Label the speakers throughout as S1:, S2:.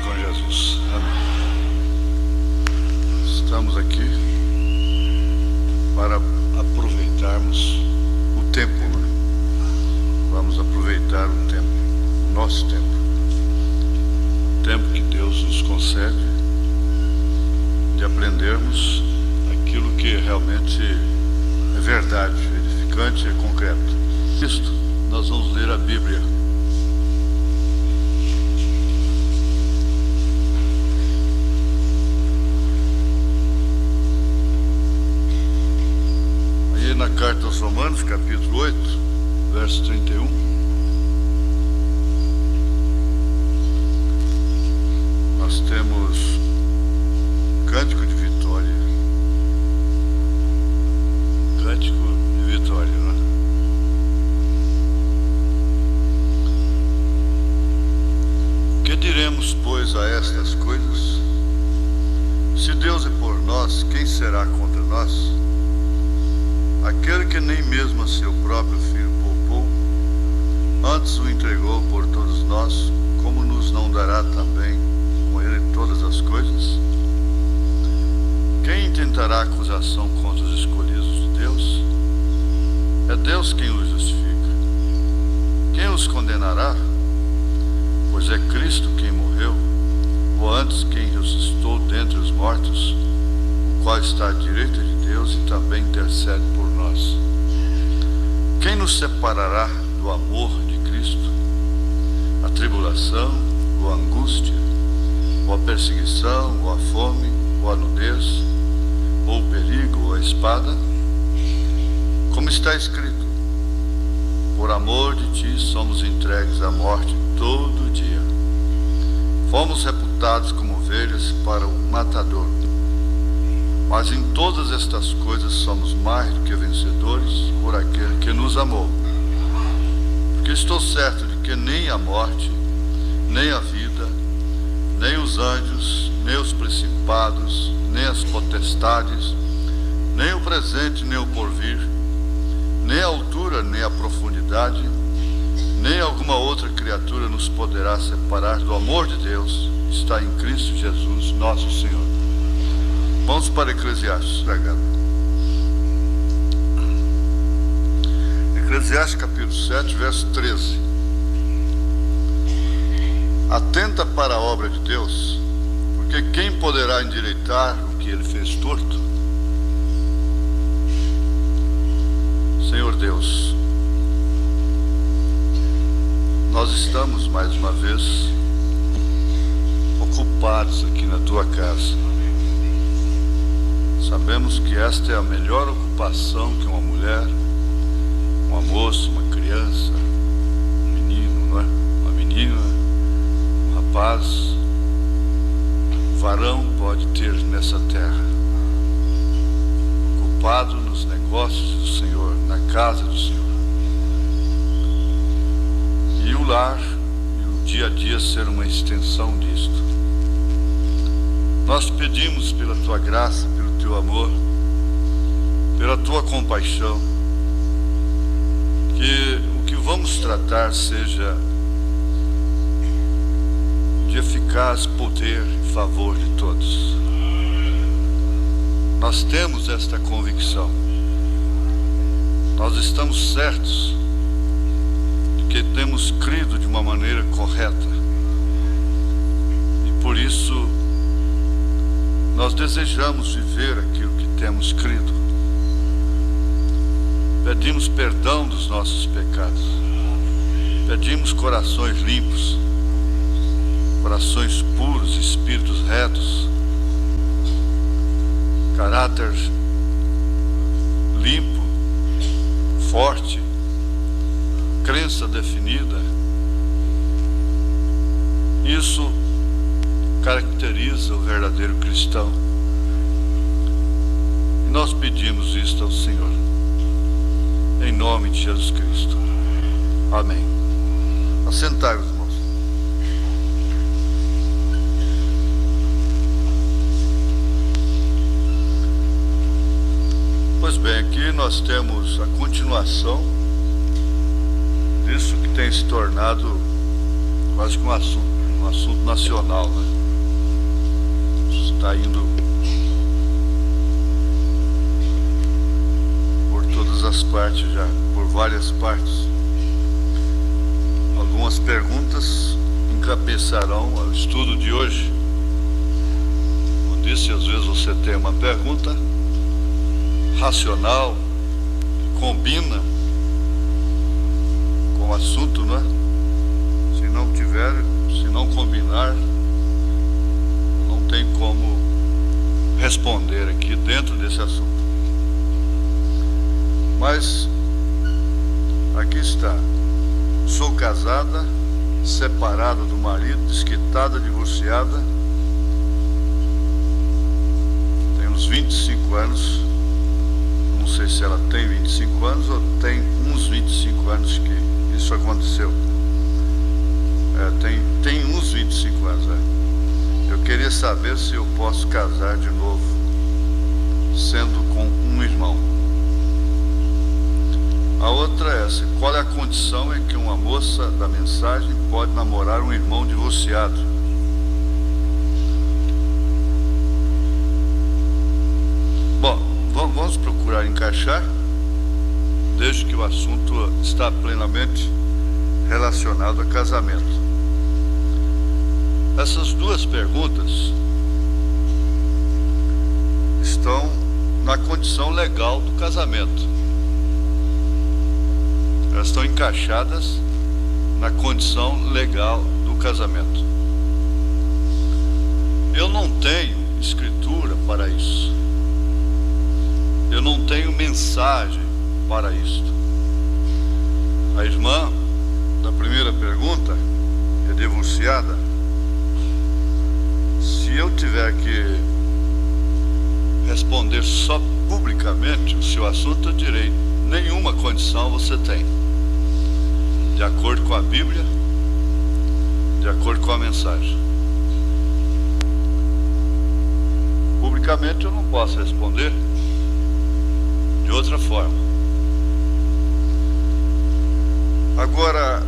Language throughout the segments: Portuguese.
S1: com Jesus. Amém. Estamos aqui para aproveitarmos o tempo, né? Vamos aproveitar o tempo, o nosso tempo. O tempo que Deus nos concede de aprendermos aquilo que realmente é verdade, edificante e concreto. Isto, nós vamos ler a Bíblia. Aí na carta aos Romanos, capítulo 8, verso 31. Nós temos cântico de vitória. Cântico de vitória, né? Que diremos, pois, a estas coisas? Se Deus é por nós, quem será contra nós? Aquele que nem mesmo a seu próprio Filho poupou, antes o entregou por todos nós, como nos não dará também com ele todas as coisas? Quem intentará acusação contra os escolhidos de Deus? É Deus quem os justifica. Quem os condenará? Pois é Cristo quem morreu, ou antes quem ressuscitou dentre os mortos, o qual está à direita de Deus e também intercede por nós. Quem nos separará do amor de Cristo? A tribulação, ou a angústia, ou a perseguição, ou a fome, ou a nudez, ou o perigo, ou a espada? Como está escrito: por amor de ti somos entregues à morte todo dia. Fomos reputados como ovelhas para o matador. Mas em todas estas coisas somos mais do que vencedores por aquele que nos amou. Porque estou certo de que nem a morte, nem a vida, nem os anjos, nem os principados, nem as potestades, nem o presente, nem o porvir, nem a altura, nem a profundidade, nem alguma outra criatura nos poderá separar do amor de Deus que está em Cristo Jesus, nosso Senhor. Vamos para Eclesiastes, estragado. Eclesiastes capítulo 7, verso 13. Atenta para a obra de Deus, porque quem poderá endireitar o que ele fez torto? Senhor Deus, nós estamos mais uma vez ocupados aqui na tua casa. Sabemos que esta é a melhor ocupação que uma mulher, uma moça, uma criança, um menino, não é? Uma menina, um rapaz, um varão pode ter nessa terra. Ocupado nos negócios do Senhor, na casa do Senhor. E o lar e o dia a dia ser uma extensão disto. Nós pedimos pela tua graça, pelo teu amor, pela tua compaixão, que o que vamos tratar seja de eficaz poder e favor de todos. Nós temos esta convicção. Nós estamos certos de que temos crido de uma maneira correta. E por isso nós desejamos viver aquilo que temos crido. Pedimos perdão dos nossos pecados. Pedimos corações limpos, corações puros, espíritos retos, caráter limpo, forte, crença definida. Isso caracteriza o verdadeiro cristão. E nós pedimos isto ao Senhor, em nome de Jesus Cristo. Amém. Assentai-vos, irmãos. Pois bem, aqui nós temos a continuação disso que tem se tornado quase que um assunto um assunto nacional, né? Está indo por todas as partes já, por várias partes. Algumas perguntas encabeçarão o estudo de hoje. Como disse, às vezes você tem uma pergunta racional, que combina com o assunto, não é? Se não combinar, não tem como responder aqui dentro desse assunto. Mas aqui está: sou casada, separada do marido, desquitada, divorciada, tenho uns 25 anos, não sei se ela tem 25 anos ou tem uns 25 anos que isso aconteceu. Tem uns 25 anos, Eu queria saber se eu posso casar de novo, sendo com um irmão. A outra é essa: qual é a condição em que uma moça da mensagem pode namorar um irmão divorciado? Bom, vamos procurar encaixar, desde que o assunto está plenamente relacionado a casamento. Essas duas perguntas estão na condição legal do casamento. Elas estão encaixadas na condição legal do casamento. Eu não tenho escritura para isso. Eu não tenho mensagem para isto. A irmã da primeira pergunta é divorciada. Se eu tiver que responder só publicamente o seu assunto, eu direi: nenhuma condição você tem, de acordo com a Bíblia, de acordo com a mensagem. Publicamente eu não posso responder de outra forma. Agora,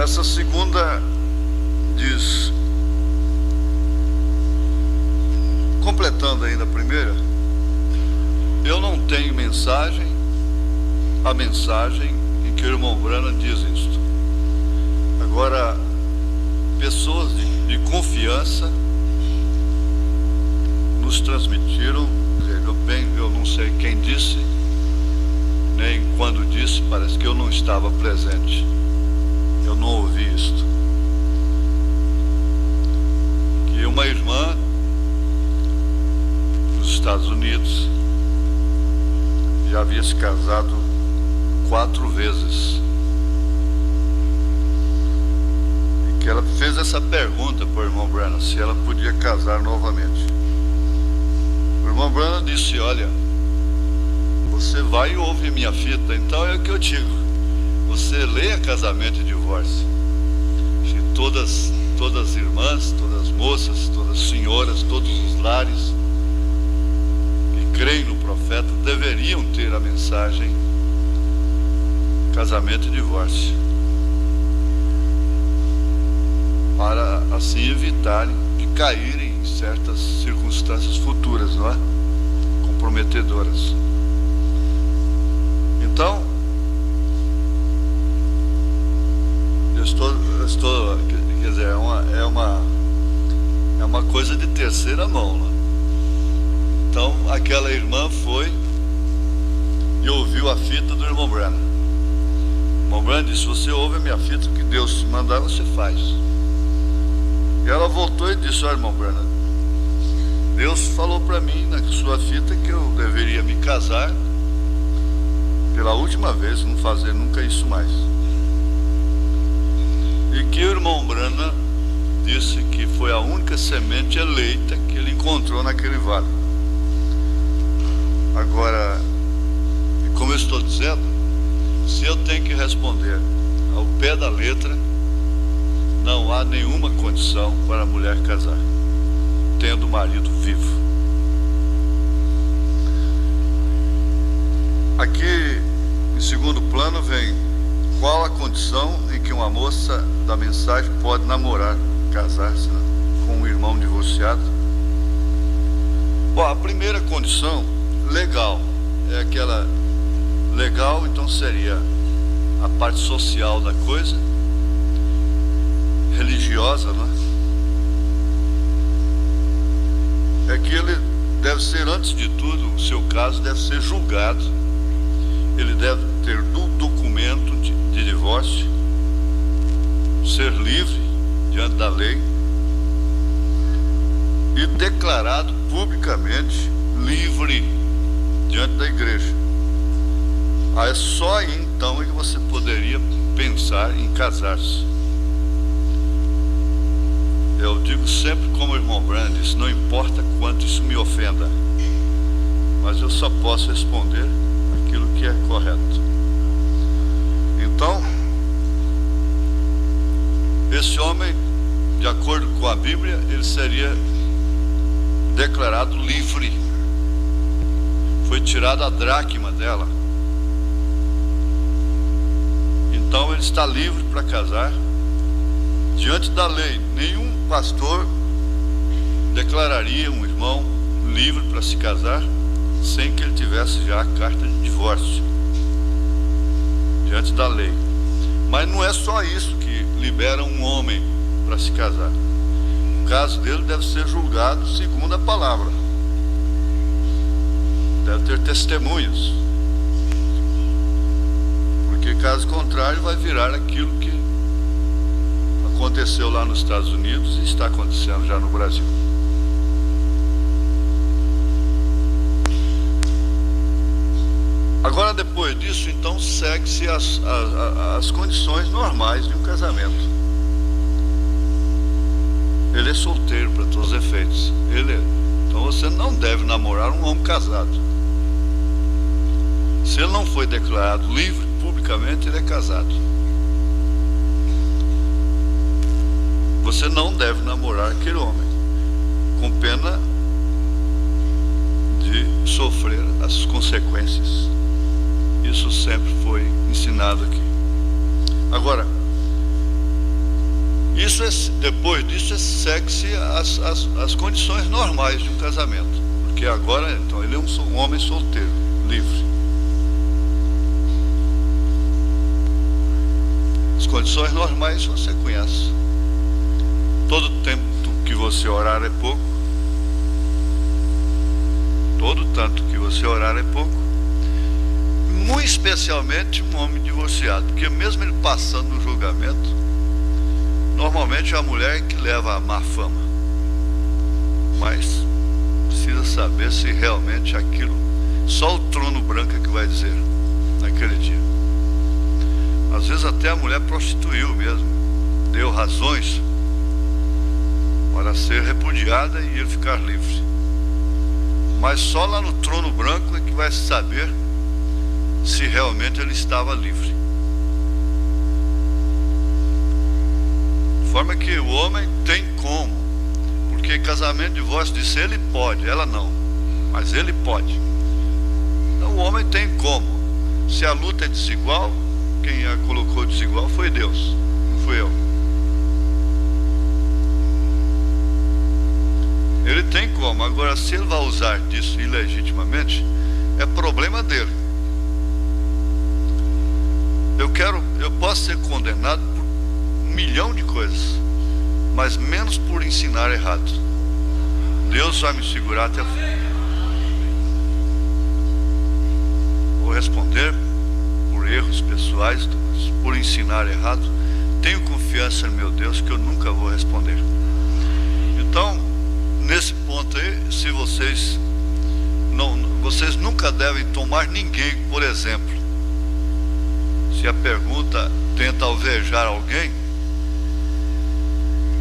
S1: essa segunda diz, completando ainda a primeira: eu não tenho mensagem, a mensagem em que o irmão Branham diz isto. Agora, pessoas de confiança nos transmitiram, eu não sei quem disse, nem quando disse, parece que eu não estava presente, eu não ouvi isto, que uma irmã nos Estados Unidos já havia se casado 4 vezes, e que ela fez essa pergunta para o irmão Branham, se ela podia casar novamente. O irmão Branham disse: olha, você vai e ouve minha fita. Então é o que eu digo: você leia Casamento e Divórcio. Se todas as irmãs, todas as moças, todas as senhoras, todos os lares que creem no profeta deveriam ter a mensagem Casamento e Divórcio, para assim evitarem de caírem em certas circunstâncias futuras, não é? Comprometedoras. Então, eu estou, quer dizer, é uma coisa de terceira mão, né? Então, aquela irmã foi e ouviu a fita do irmão Branham. O irmão Branham disse: você ouve a minha fita, que Deus te mandar, você faz. E ela voltou e disse: olha, irmão Branham, Deus falou para mim na sua fita que eu deveria me casar pela última vez, não fazer nunca isso mais. E que o irmão Branham disse que foi a única semente eleita que ele encontrou naquele vale. Agora, como eu estou dizendo, se eu tenho que responder ao pé da letra, não há nenhuma condição para a mulher casar, tendo o marido vivo. Aqui, em segundo plano, vem qual a condição em que uma moça da mensagem pode namorar, casar-se, né, com um irmão divorciado? Bom, a primeira condição, legal, é aquela legal, então seria a parte social da coisa, religiosa, né? É que ele deve ser, antes de tudo, o seu caso deve ser julgado, ele deve ter documento de divórcio, ser livre diante da lei e declarado publicamente livre diante da igreja. Aí é só aí então é que você poderia pensar em casar-se. Eu digo sempre como o irmão Branham disse, não importa quanto isso me ofenda, mas eu só posso responder aquilo que é correto. Então, esse homem, de acordo com a Bíblia, ele seria declarado livre. Foi tirada a dracma dela. Então ele está livre para casar diante da lei. Nenhum pastor declararia um irmão livre para se casar sem que ele tivesse já a carta de divórcio diante da lei. Mas não é só isso que libera um homem para se casar. O caso dele deve ser julgado segundo a palavra. Deve ter testemunhas. Porque caso contrário vai virar aquilo que aconteceu lá nos Estados Unidos e está acontecendo já no Brasil. Agora, depois disso, então, segue-se as condições normais de um casamento. Ele é solteiro para todos os efeitos. Então você não deve namorar um homem casado. Se ele não foi declarado livre publicamente, ele é casado. Você não deve namorar aquele homem, com pena de sofrer as consequências. Isso sempre foi ensinado aqui. Agora, depois disso segue-se as condições normais de um casamento. Porque agora, então, ele é um homem solteiro, livre. As condições normais você conhece. Todo tempo que você orar é pouco. Todo tanto que você orar é pouco. Muito especialmente um homem divorciado, porque mesmo ele passando no julgamento, normalmente é a mulher que leva a má fama. Mas precisa saber se realmente aquilo, só o trono branco é que vai dizer naquele dia. Às vezes até a mulher prostituiu mesmo, deu razões para ser repudiada e ele ficar livre. Mas só lá no trono branco é que vai saber se realmente ele estava livre. De forma que o homem tem como, porque casamento e divórcio disse ele pode, ela não, mas ele pode. Então o homem tem como. Se a luta é desigual, quem a colocou desigual foi Deus, não fui eu. Ele tem como. Agora, se ele vai usar disso ilegitimamente, é problema dele. Eu posso ser condenado por 1 milhão de coisas, mas menos por ensinar errado. Deus vai me segurar até o fim. Vou responder por erros pessoais, mas por ensinar errado, tenho confiança no meu Deus que eu nunca vou responder. Então, nesse ponto aí, se vocês nunca devem tomar ninguém, por exemplo. Se a pergunta tenta alvejar alguém,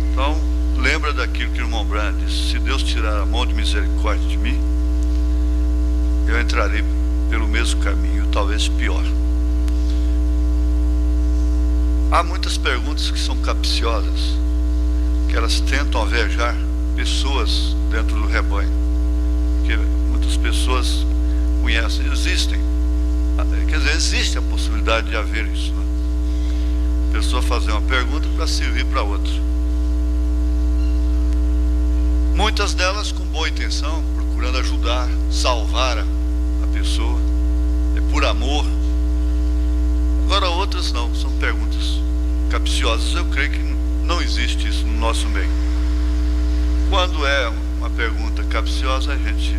S1: então lembra daquilo que o irmão Branham disse: se Deus tirar a mão de misericórdia de mim, eu entrarei pelo mesmo caminho, talvez pior. Há muitas perguntas que são capciosas, que elas tentam alvejar pessoas dentro do rebanho, porque muitas pessoas conhecem, existe a possibilidade de haver isso, né? A pessoa fazer uma pergunta para servir para outra. Muitas delas com boa intenção, procurando ajudar, salvar a pessoa, por amor. Agora outras não, são perguntas capciosas. Eu creio que não existe isso no nosso meio. Quando é uma pergunta capciosa, a gente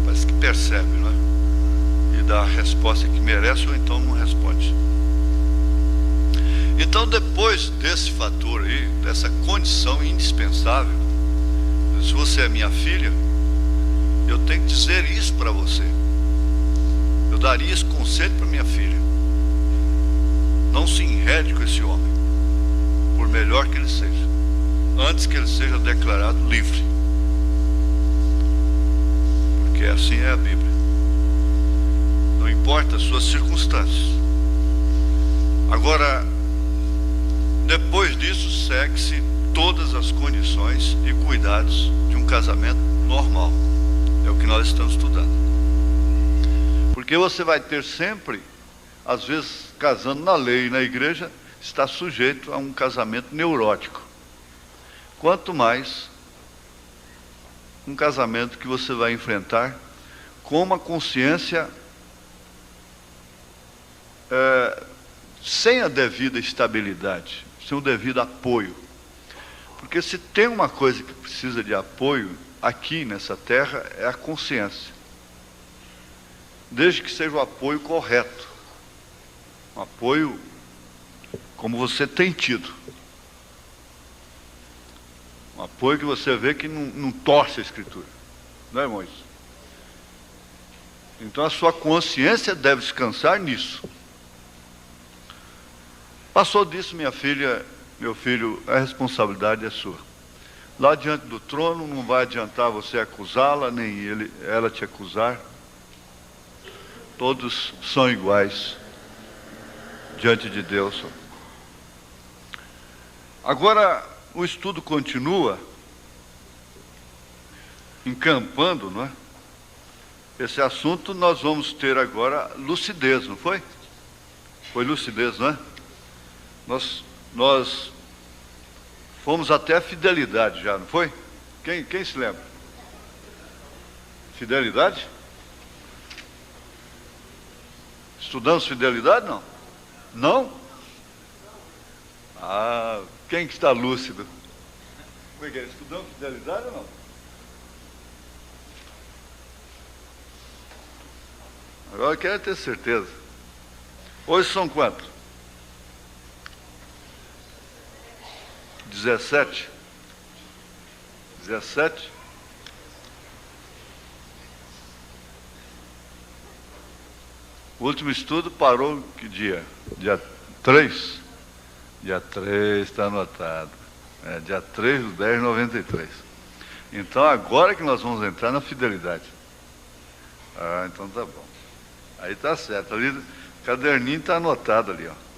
S1: parece que percebe, não é? E dá a resposta que merece, ou então não responde. Então, depois desse fator aí, dessa condição indispensável, se você é minha filha, eu tenho que dizer isso para você. Eu daria esse conselho para minha filha: não se enrede com esse homem, por melhor que ele seja, antes que ele seja declarado livre. Porque assim é a Bíblia. Não importa as suas circunstâncias. Agora, depois disso, segue-se todas as condições e cuidados de um casamento normal. É o que nós estamos estudando. Porque você vai ter sempre, às vezes, casando na lei e na igreja, está sujeito a um casamento neurótico. Quanto mais um casamento que você vai enfrentar com uma consciência sem a devida estabilidade, sem o devido apoio. Porque se tem uma coisa que precisa de apoio aqui nessa terra, é a consciência. Desde que seja o apoio correto. Um apoio como você tem tido. Um apoio que você vê que não torce a Escritura. Não é, irmãos? Então a sua consciência deve descansar nisso. Passou disso, minha filha, meu filho, a responsabilidade é sua. Lá diante do trono não vai adiantar você acusá-la, nem ela te acusar. Todos são iguais diante de Deus. Agora, o estudo continua encampando, não é? Esse assunto nós vamos ter agora lucidez, não foi? Foi lucidez, não é? Nós fomos até a fidelidade já, não foi? Quem se lembra? Fidelidade? Estudamos fidelidade, não? Não? Ah, quem que está lúcido? Como é que é? Estudamos fidelidade ou não? Agora eu quero ter certeza. Hoje são quantos? 17? 17? O último estudo parou que dia? Dia 3? Dia 3 está anotado. Dia 3/10/93. Então agora que nós vamos entrar na fidelidade. Ah, então tá bom. Aí tá certo. Ali o caderninho está anotado ali, ó.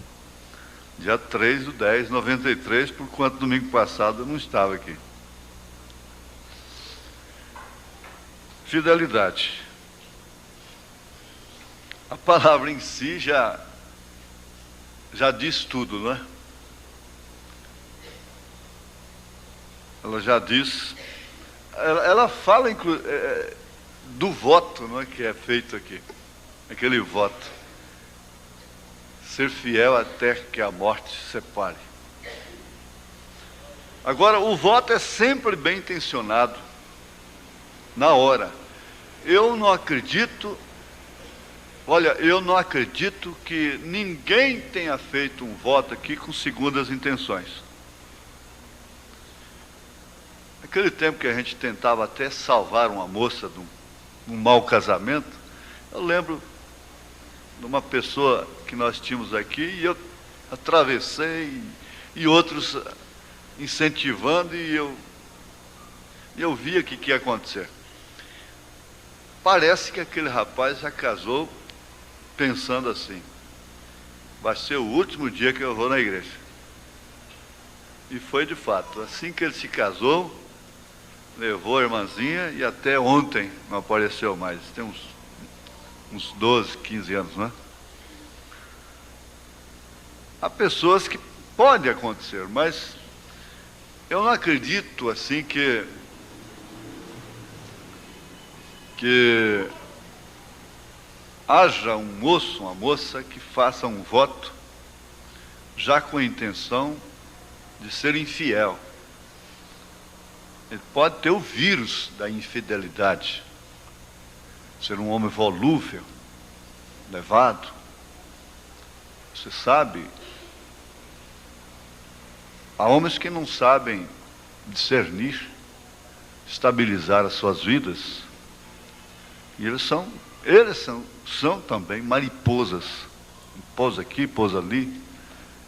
S1: Dia 3/10/93, por quanto domingo passado eu não estava aqui. Fidelidade. A palavra em si já diz tudo, não é? Ela já diz, ela fala do voto, não é, que é feito aqui, aquele voto: ser fiel até que a morte se separe. Agora, o voto é sempre bem intencionado, na hora. Eu não acredito que ninguém tenha feito um voto aqui com segundas intenções. Naquele tempo que a gente tentava até salvar uma moça de um mau casamento, eu lembro de uma pessoa que nós tínhamos aqui, e eu atravessei, e outros incentivando, e eu via o que ia acontecer. Parece que aquele rapaz já casou pensando assim: vai ser o último dia que eu vou na igreja. E foi de fato. Assim que ele se casou, levou a irmãzinha, e até ontem não apareceu mais. Tem uns 12, 15 anos, não é? há pessoas que pode acontecer, mas eu não acredito assim que haja um moço, uma moça que faça um voto já com a intenção de ser infiel. Ele pode ter o vírus da infidelidade, ser um homem volúvel, levado. Você sabe, há homens que não sabem discernir, estabilizar as suas vidas, e eles são também mariposas, pousa aqui, pousa ali,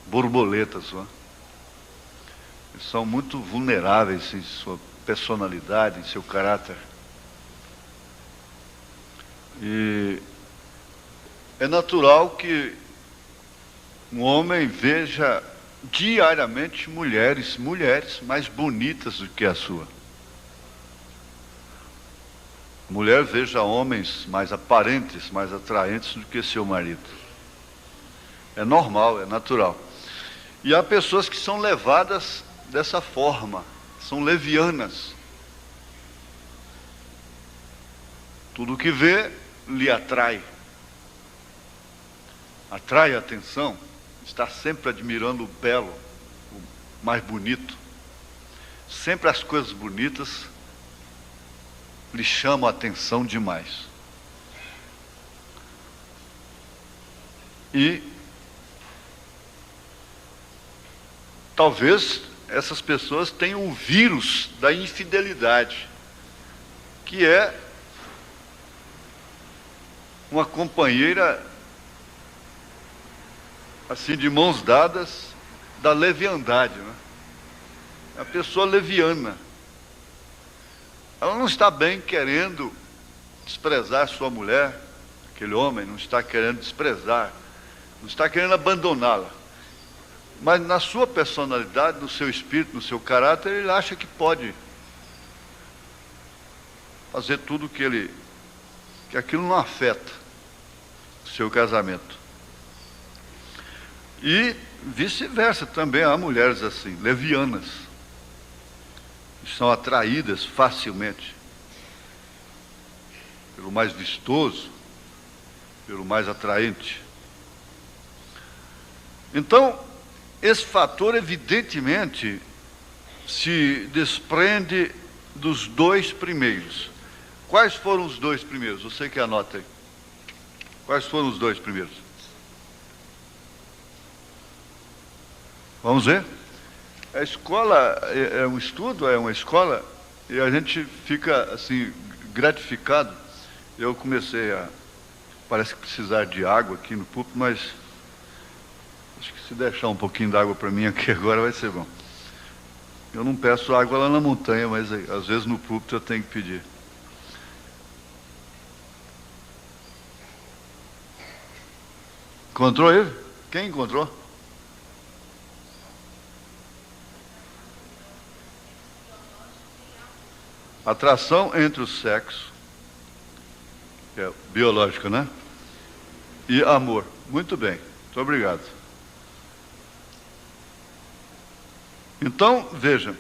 S1: borboletas, não é? Eles são muito vulneráveis em sua personalidade, em seu caráter. E é natural que um homem veja diariamente mulheres mais bonitas do que a sua. A mulher veja homens mais aparentes, mais atraentes do que seu marido. É normal, é natural. E há pessoas que são levadas dessa forma, são levianas. Tudo que vê lhe atrai. Atrai a atenção, está sempre admirando o belo, o mais bonito. Sempre as coisas bonitas lhe chamam a atenção demais. E talvez essas pessoas tenham o vírus da infidelidade, que é uma companheira assim de mãos dadas da leviandade, né? É a pessoa leviana. Ela não está bem querendo desprezar sua mulher, aquele homem não está querendo desprezar, não está querendo abandoná-la. Mas na sua personalidade, no seu espírito, no seu caráter, ele acha que pode fazer tudo que aquilo não afeta o seu casamento. E vice-versa, também há mulheres assim, levianas, que são atraídas facilmente pelo mais vistoso, pelo mais atraente. Então, esse fator evidentemente se desprende dos dois primeiros. Quais foram os dois primeiros? Você que anota aí. Quais foram os dois primeiros? Vamos ver? A escola é um estudo, é uma escola, e a gente fica assim, gratificado. Eu comecei parece que precisar de água aqui no púlpito, mas acho que se deixar um pouquinho d'água para mim aqui agora vai ser bom. Eu não peço água lá na montanha, mas às vezes no púlpito eu tenho que pedir. Encontrou ele? Quem encontrou? Atração entre o sexo, que é biológico, né? E amor. Muito bem, muito obrigado. Então, veja,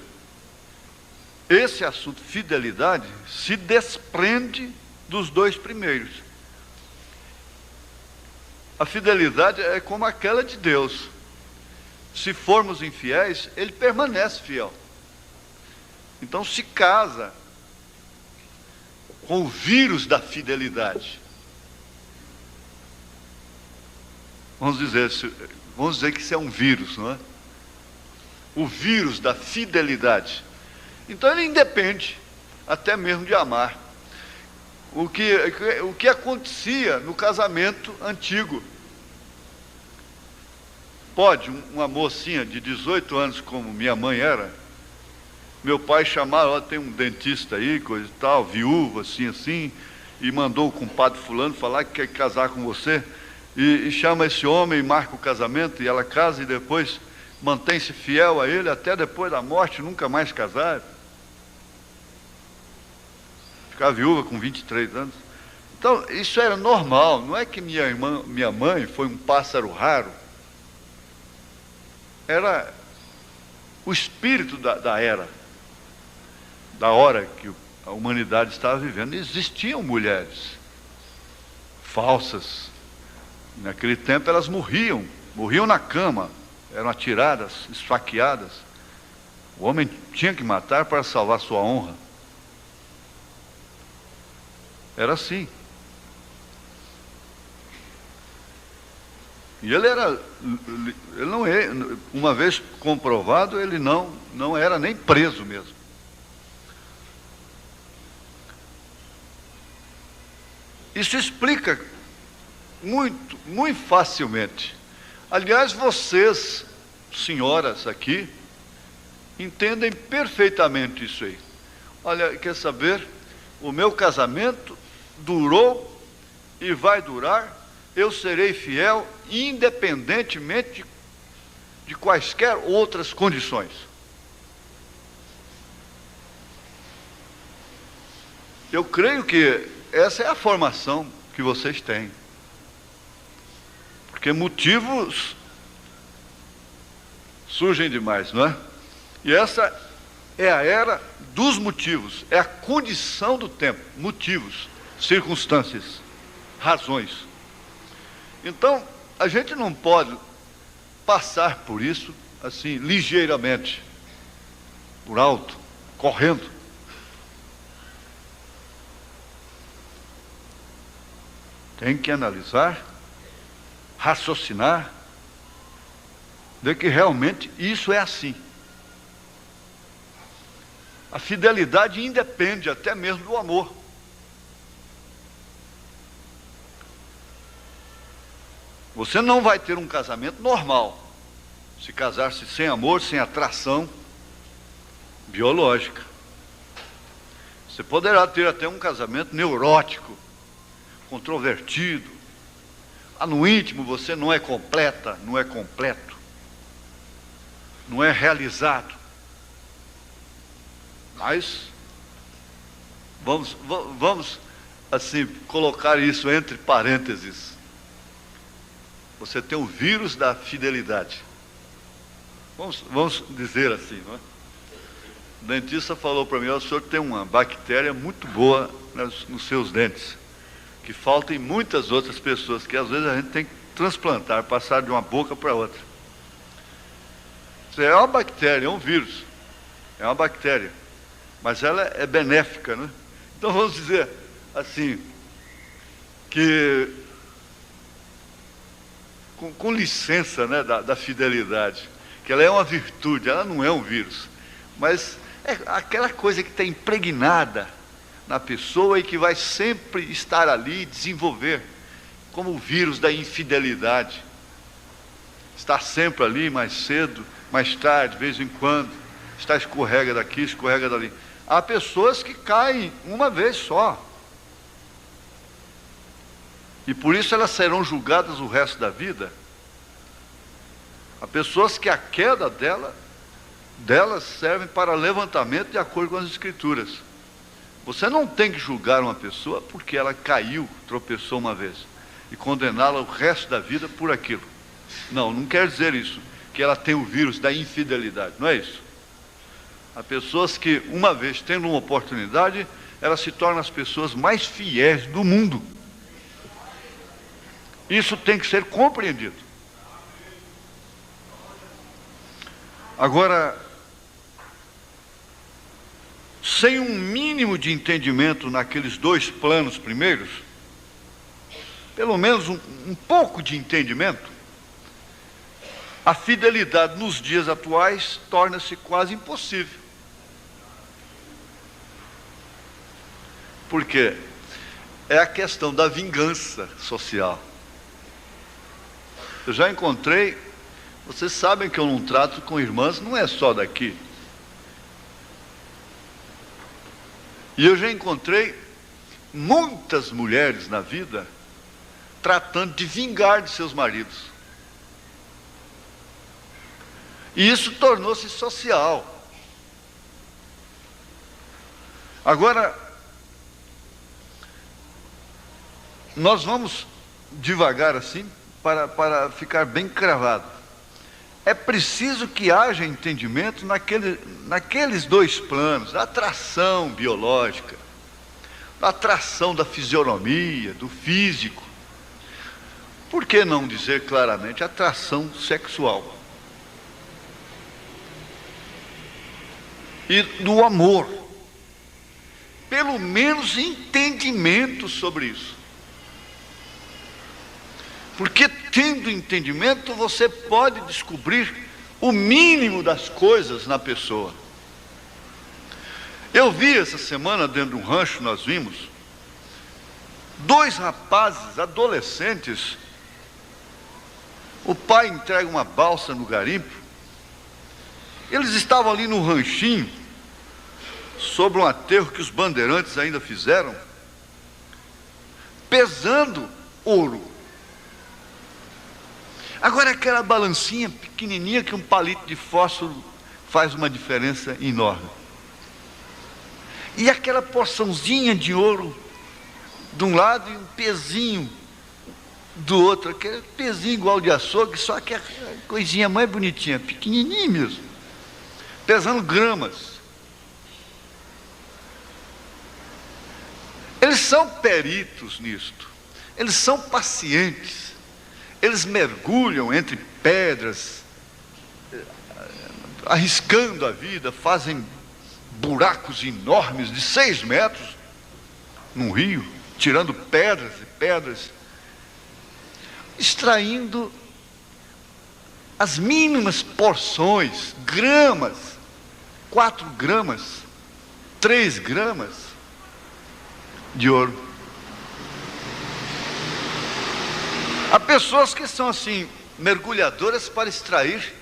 S1: esse assunto, fidelidade, se desprende dos dois primeiros. A fidelidade é como aquela de Deus. Se formos infiéis, ele permanece fiel. Então se casa com o vírus da fidelidade. Vamos dizer que isso é um vírus, não é? O vírus da fidelidade. Então ele independe até mesmo de amar. O que acontecia no casamento antigo. Pode uma mocinha de 18 anos, como minha mãe era, meu pai chamava, ó, tem um dentista aí, coisa e tal, viúva, assim, e mandou o compadre fulano falar que quer casar com você, e chama esse homem e marca o casamento, e ela casa e depois mantém-se fiel a ele até depois da morte, nunca mais casar. Ficar viúva com 23 anos. Então, isso era normal, não é que minha mãe foi um pássaro raro. era o espírito da era, da hora que a humanidade estava vivendo. Existiam mulheres falsas. Naquele tempo elas morriam na cama, eram atiradas, esfaqueadas. O homem tinha que matar para salvar sua honra. Era assim. E ele não é, uma vez comprovado, ele não era nem preso mesmo. Isso explica muito facilmente. Aliás, vocês, senhoras aqui, entendem perfeitamente isso aí. Olha, quer saber? O meu casamento durou e vai durar. Eu serei fiel independentemente de quaisquer outras condições. Eu creio que essa é a formação que vocês têm. Porque motivos surgem demais, não é? E essa é a era dos motivos, é a condição do tempo, motivos, circunstâncias, razões. Então, a gente não pode passar por isso, assim, ligeiramente, por alto, correndo. Tem que analisar, raciocinar, ver que realmente isso é assim. A fidelidade independe até mesmo do amor. Você não vai ter um casamento normal se casar-se sem amor, sem atração biológica. Você poderá ter até um casamento neurótico, controvertido. No íntimo você não é completa, não é completo, não é realizado. Mas vamos assim colocar isso entre parênteses. Você tem o vírus da fidelidade. Vamos dizer assim, não é? O dentista falou para mim: o senhor tem uma bactéria muito boa nos seus dentes, que falta em muitas outras pessoas, que às vezes a gente tem que transplantar, passar de uma boca para outra. Isso é uma bactéria, é um vírus, é uma bactéria, mas ela é benéfica, né? Então vamos dizer assim, que com licença, né, da fidelidade, que ela é uma virtude, ela não é um vírus, mas é aquela coisa que está impregnada na pessoa e que vai sempre estar ali e desenvolver, como o vírus da infidelidade. Está sempre ali, mais cedo, mais tarde, de vez em quando, está escorrega daqui, escorrega dali. Há pessoas que caem uma vez só, e por isso elas serão julgadas o resto da vida. Há pessoas que a queda delas serve para levantamento de acordo com as Escrituras. Você não tem que julgar uma pessoa porque ela caiu, tropeçou uma vez, e condená-la o resto da vida por aquilo. Não quer dizer isso, que ela tem o vírus da infidelidade, não é isso. Há pessoas que, uma vez tendo uma oportunidade, elas se tornam as pessoas mais fiéis do mundo. Isso tem que ser compreendido. Agora, sem um mínimo de entendimento naqueles dois planos primeiros, pelo menos um pouco de entendimento, a fidelidade nos dias atuais torna-se quase impossível. Por quê? É a questão da vingança social. Eu já encontrei, vocês sabem que eu não trato com irmãs, não é só daqui. E eu já encontrei muitas mulheres na vida tratando de vingar de seus maridos. E isso tornou-se social. Agora, nós vamos devagar assim, para ficar bem cravado. é preciso que haja entendimento naqueles dois planos, a atração biológica, a atração da fisionomia, do físico. Por que não dizer claramente atração sexual? E do amor. Pelo menos entendimento sobre isso. Porque tendo entendimento, você pode descobrir o mínimo das coisas na pessoa. Eu vi essa semana, dentro de um rancho, nós vimos, dois rapazes, adolescentes. O pai entrega uma balsa no garimpo. Eles estavam ali no ranchinho, sobre um aterro que os bandeirantes ainda fizeram, pesando ouro. Agora aquela balancinha pequenininha que um palito de fósforo faz uma diferença enorme. E aquela porçãozinha de ouro de um lado e um pezinho do outro, aquele pezinho igual de açougue, só que a coisinha mais bonitinha, pequenininha mesmo, pesando gramas. Eles são peritos nisto, eles são pacientes, eles mergulham entre pedras, arriscando a vida, fazem buracos enormes de 6 metros num rio, tirando pedras e pedras, extraindo as mínimas porções, gramas, 4 gramas, 3 gramas de ouro. Há pessoas que são assim, mergulhadoras para extrair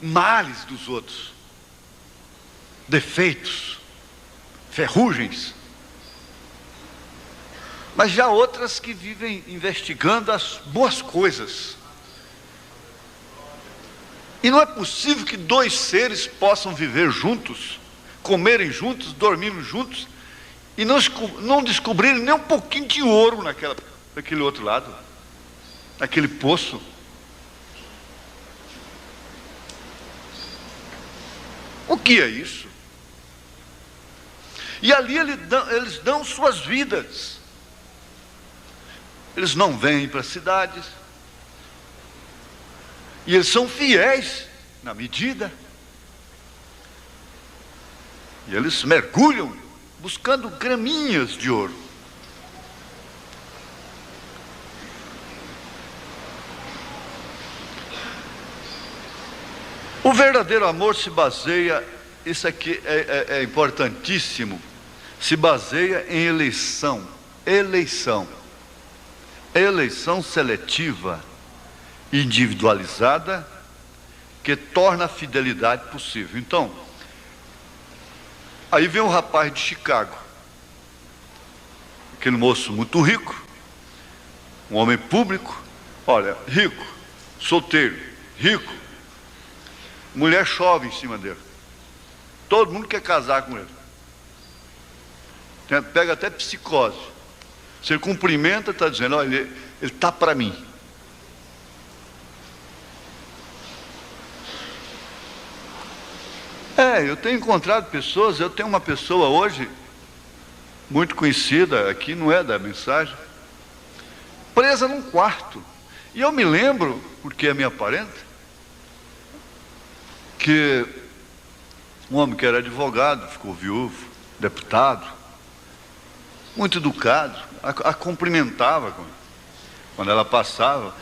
S1: males dos outros, defeitos, ferrugens. Mas já outras que vivem investigando as boas coisas. E não é possível que 2 seres possam viver juntos, comerem juntos, dormirem juntos, e não descobrirem nem um pouquinho de ouro naquele outro lado, naquele poço. O que é isso? E ali eles dão suas vidas. Eles não vêm para as cidades. E eles são fiéis na medida. E eles mergulham buscando graminhas de ouro. O verdadeiro amor se baseia, isso aqui é importantíssimo, se baseia em eleição. Eleição seletiva, individualizada, que torna a fidelidade possível. Então, aí vem um rapaz de Chicago, aquele moço muito rico, um homem público, olha, rico, solteiro, rico, mulher chove em cima dele, todo mundo quer casar com ele, pega até psicose. Você cumprimenta, está dizendo, olha, ele está para mim. Eu tenho encontrado pessoas, eu tenho uma pessoa hoje, muito conhecida, aqui não é da mensagem, presa num quarto. E eu me lembro, porque é minha parente, que um homem que era advogado, ficou viúvo, deputado, muito educado, a cumprimentava quando ela passava.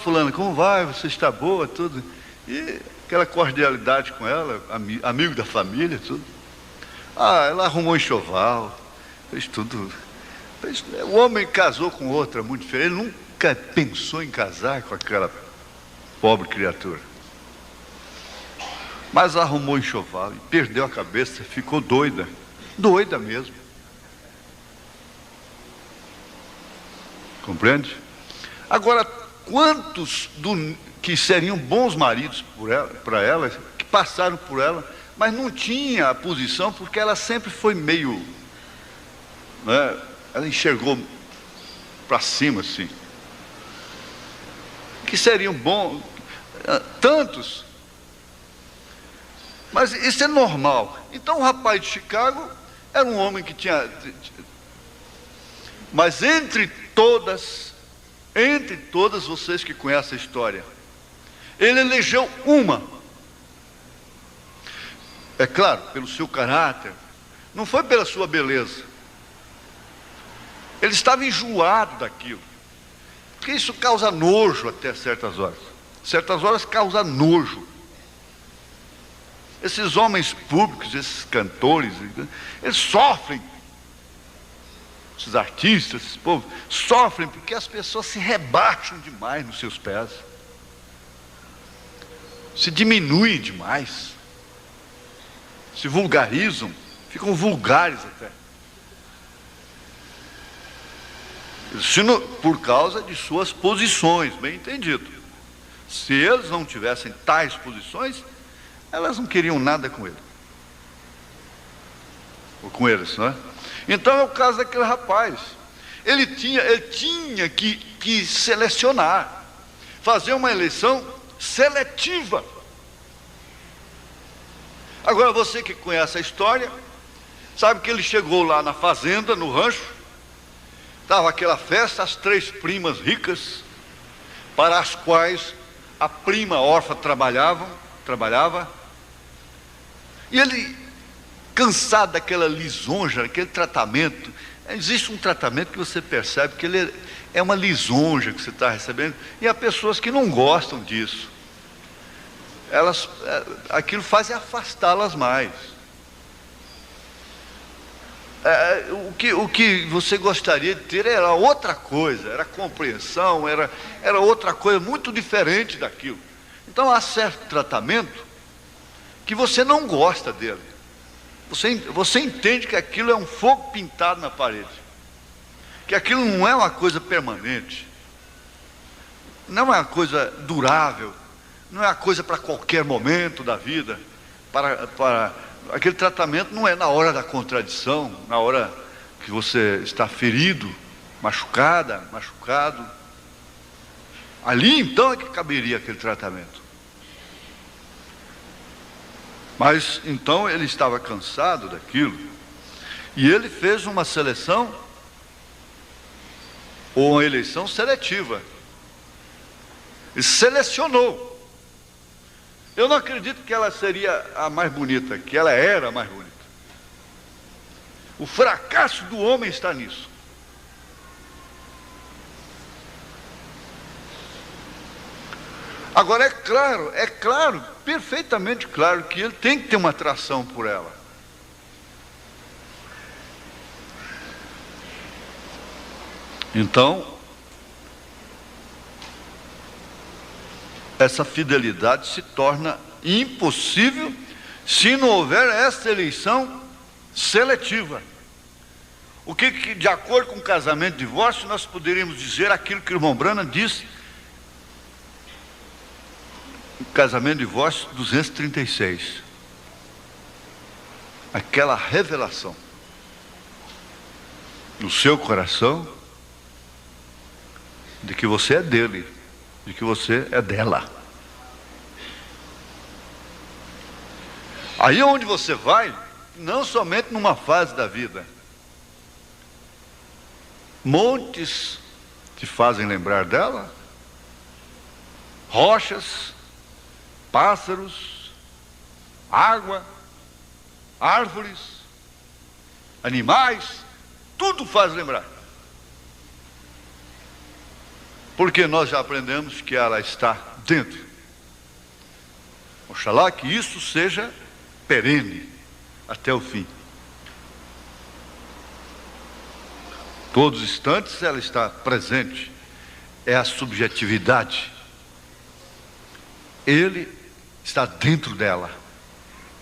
S1: Fulano, como vai? Você está boa? Tudo. E aquela cordialidade com ela, amigo da família, tudo. Ela arrumou enxoval, fez tudo. O homem casou com outra muito diferente, ele nunca pensou em casar com aquela pobre criatura. Mas arrumou enxoval e perdeu a cabeça, ficou doida mesmo. Compreende? Agora, quantos que seriam bons maridos para ela, que passaram por ela, mas não tinha a posição, porque ela sempre foi meio, né, ela enxergou para cima assim, que seriam bons, Tantos. Mas isso é normal. Então o rapaz de Chicago era um homem que tinha... Mas entre todas vocês que conhecem a história, ele elegeu uma. É claro, pelo seu caráter, não foi pela sua beleza. Ele estava enjoado daquilo, porque isso causa nojo até certas horas. Certas horas causa nojo. Esses homens públicos, esses cantores, eles sofrem. Esses artistas, esse povo, sofrem porque as pessoas se rebaixam demais nos seus pés. Se diminuem demais. Se vulgarizam, ficam vulgares até. Isso por causa de suas posições, bem entendido. Se eles não tivessem tais posições, elas não queriam nada com ele. Ou com eles, não é? Então é o caso daquele rapaz. Ele tinha que selecionar, fazer uma eleição seletiva. Agora você que conhece a história, sabe que ele chegou lá na fazenda, no rancho, estava aquela festa, as 3 primas ricas, para as quais a prima órfã trabalhava, e ele, cansado daquela lisonja, daquele tratamento, existe um tratamento que você percebe que ele é uma lisonja que você está recebendo, e há pessoas que não gostam disso. Aquilo faz afastá-las mais. O que você gostaria de ter era outra coisa, era compreensão, era outra coisa muito diferente daquilo. Então há certo tratamento que você não gosta dele. Você entende que aquilo é um fogo pintado na parede, que aquilo não é uma coisa permanente, não é uma coisa durável, não é uma coisa para qualquer momento da vida. Aquele tratamento não é na hora da contradição, na hora que você está ferido, machucado. Ali então é que caberia aquele tratamento. Mas então ele estava cansado daquilo, e ele fez uma seleção, ou uma eleição seletiva. Ele selecionou. Eu não acredito que ela seria a mais bonita, que ela era a mais bonita. O fracasso do homem está nisso. Agora é claro, perfeitamente claro, que ele tem que ter uma atração por ela. Então, essa fidelidade se torna impossível se não houver essa eleição seletiva. O que de acordo com o casamento e divórcio, nós poderíamos dizer aquilo que o irmão Branham disse, casamento e divórcio 236. Aquela revelação no seu coração de que você é dele, de que você é dela. Aí é onde você vai, não somente numa fase da vida. Montes te fazem lembrar dela, rochas, pássaros, água, árvores, animais, tudo faz lembrar. Porque nós já aprendemos que ela está dentro. Oxalá que isso seja perene até o fim. Todos os instantes ela está presente. É a subjetividade. Ele está dentro dela,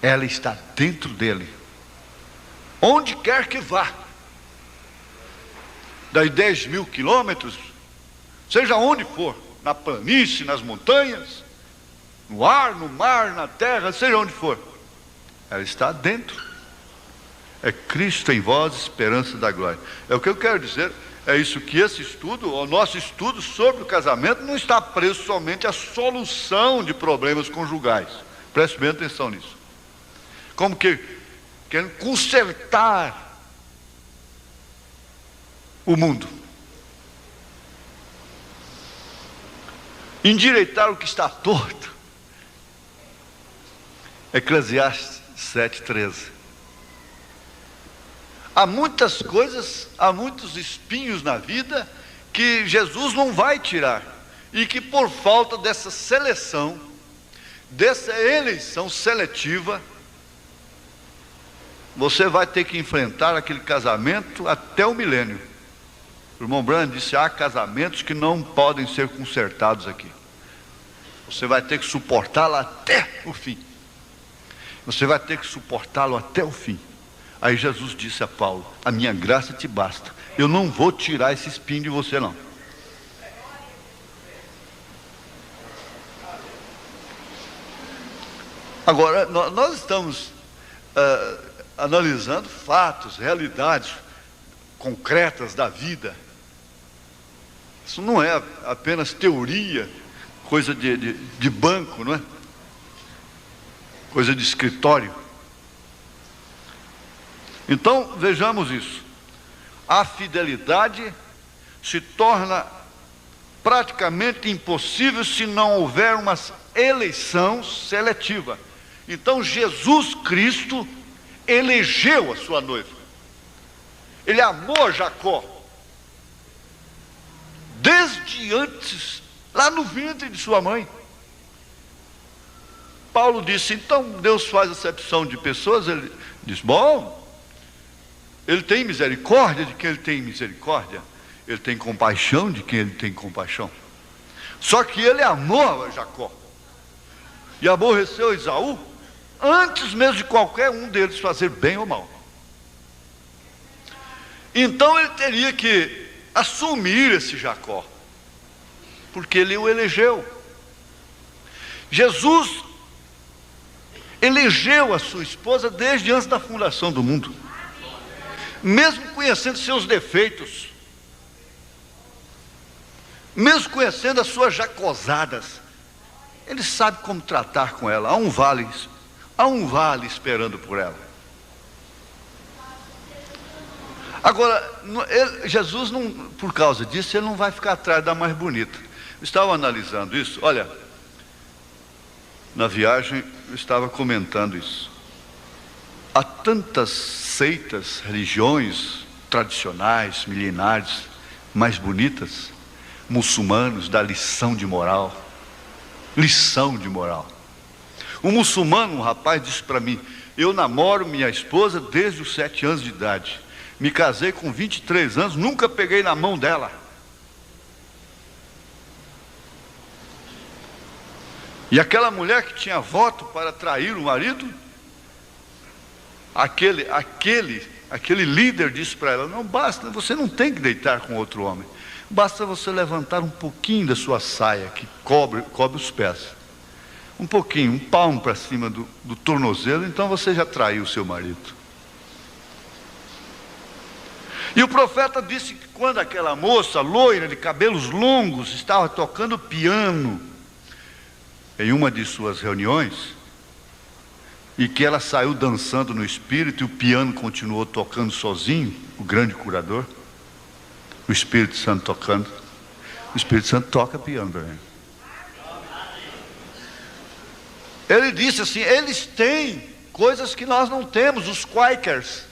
S1: ela está dentro dele, onde quer que vá, daí 10.000 quilômetros, seja onde for, na planície, nas montanhas, no ar, no mar, na terra, seja onde for, ela está dentro. É Cristo em vós, esperança da glória. É o que eu quero dizer, É isso que esse estudo, o nosso estudo sobre o casamento, não está preso somente à solução de problemas conjugais. Preste bem atenção nisso. Como que querendo consertar o mundo, endireitar o que está torto. Eclesiastes 7:13. Há muitas coisas, há muitos espinhos na vida que Jesus não vai tirar, e que por falta dessa seleção, dessa eleição seletiva, você vai ter que enfrentar aquele casamento até o milênio. O irmão Branham disse: há casamentos que não podem ser consertados aqui. Você vai ter que suportá-lo até o fim. Você vai ter que suportá-lo até o fim. Aí Jesus disse a Paulo: a minha graça te basta. Eu não vou tirar esse espinho de você, não. Agora, nós estamos analisando fatos, realidades concretas da vida. Isso não é apenas teoria, coisa de banco, não é? Coisa de escritório. Então, vejamos isso. A fidelidade se torna praticamente impossível se não houver uma eleição seletiva. Então, Jesus Cristo elegeu a sua noiva. Ele amou Jacó desde antes, lá no ventre de sua mãe. Paulo disse: então Deus faz acepção de pessoas. Ele diz: bom, Ele tem misericórdia de quem Ele tem misericórdia, Ele tem compaixão de quem Ele tem compaixão. Só que Ele amou a Jacó e aborreceu Esaú antes mesmo de qualquer um deles fazer bem ou mal. Então Ele teria que assumir esse Jacó, porque Ele o elegeu. Jesus elegeu a sua esposa desde antes da fundação do mundo, mesmo conhecendo seus defeitos, mesmo conhecendo as suas jacosadas. Ele sabe como tratar com ela. Há um vale esperando por ela. Agora, Jesus não, por causa disso, ele não vai ficar atrás da mais bonita. Eu estava analisando isso. Olha, na viagem eu estava comentando isso. Há tantas seitas, religiões tradicionais, milenares, mais bonitas, muçulmanos da lição de moral. Lição de moral. Um muçulmano, um rapaz, disse para mim: eu namoro minha esposa desde os 7 anos de idade. Me casei com 23 anos, nunca peguei na mão dela. E aquela mulher que tinha voto para trair o marido, aquele líder disse para ela: não basta, você não tem que deitar com outro homem. Basta você levantar um pouquinho da sua saia, que cobre os pés. Um pouquinho, um palmo para cima do tornozelo, então você já traiu o seu marido. E o profeta disse que quando aquela moça loira de cabelos longos estava tocando piano em uma de suas reuniões, e que ela saiu dançando no espírito e o piano continuou tocando sozinho, o grande curador, o Espírito Santo tocando. O Espírito Santo toca piano para mim. Ele disse assim: eles têm coisas que nós não temos. Os Quakers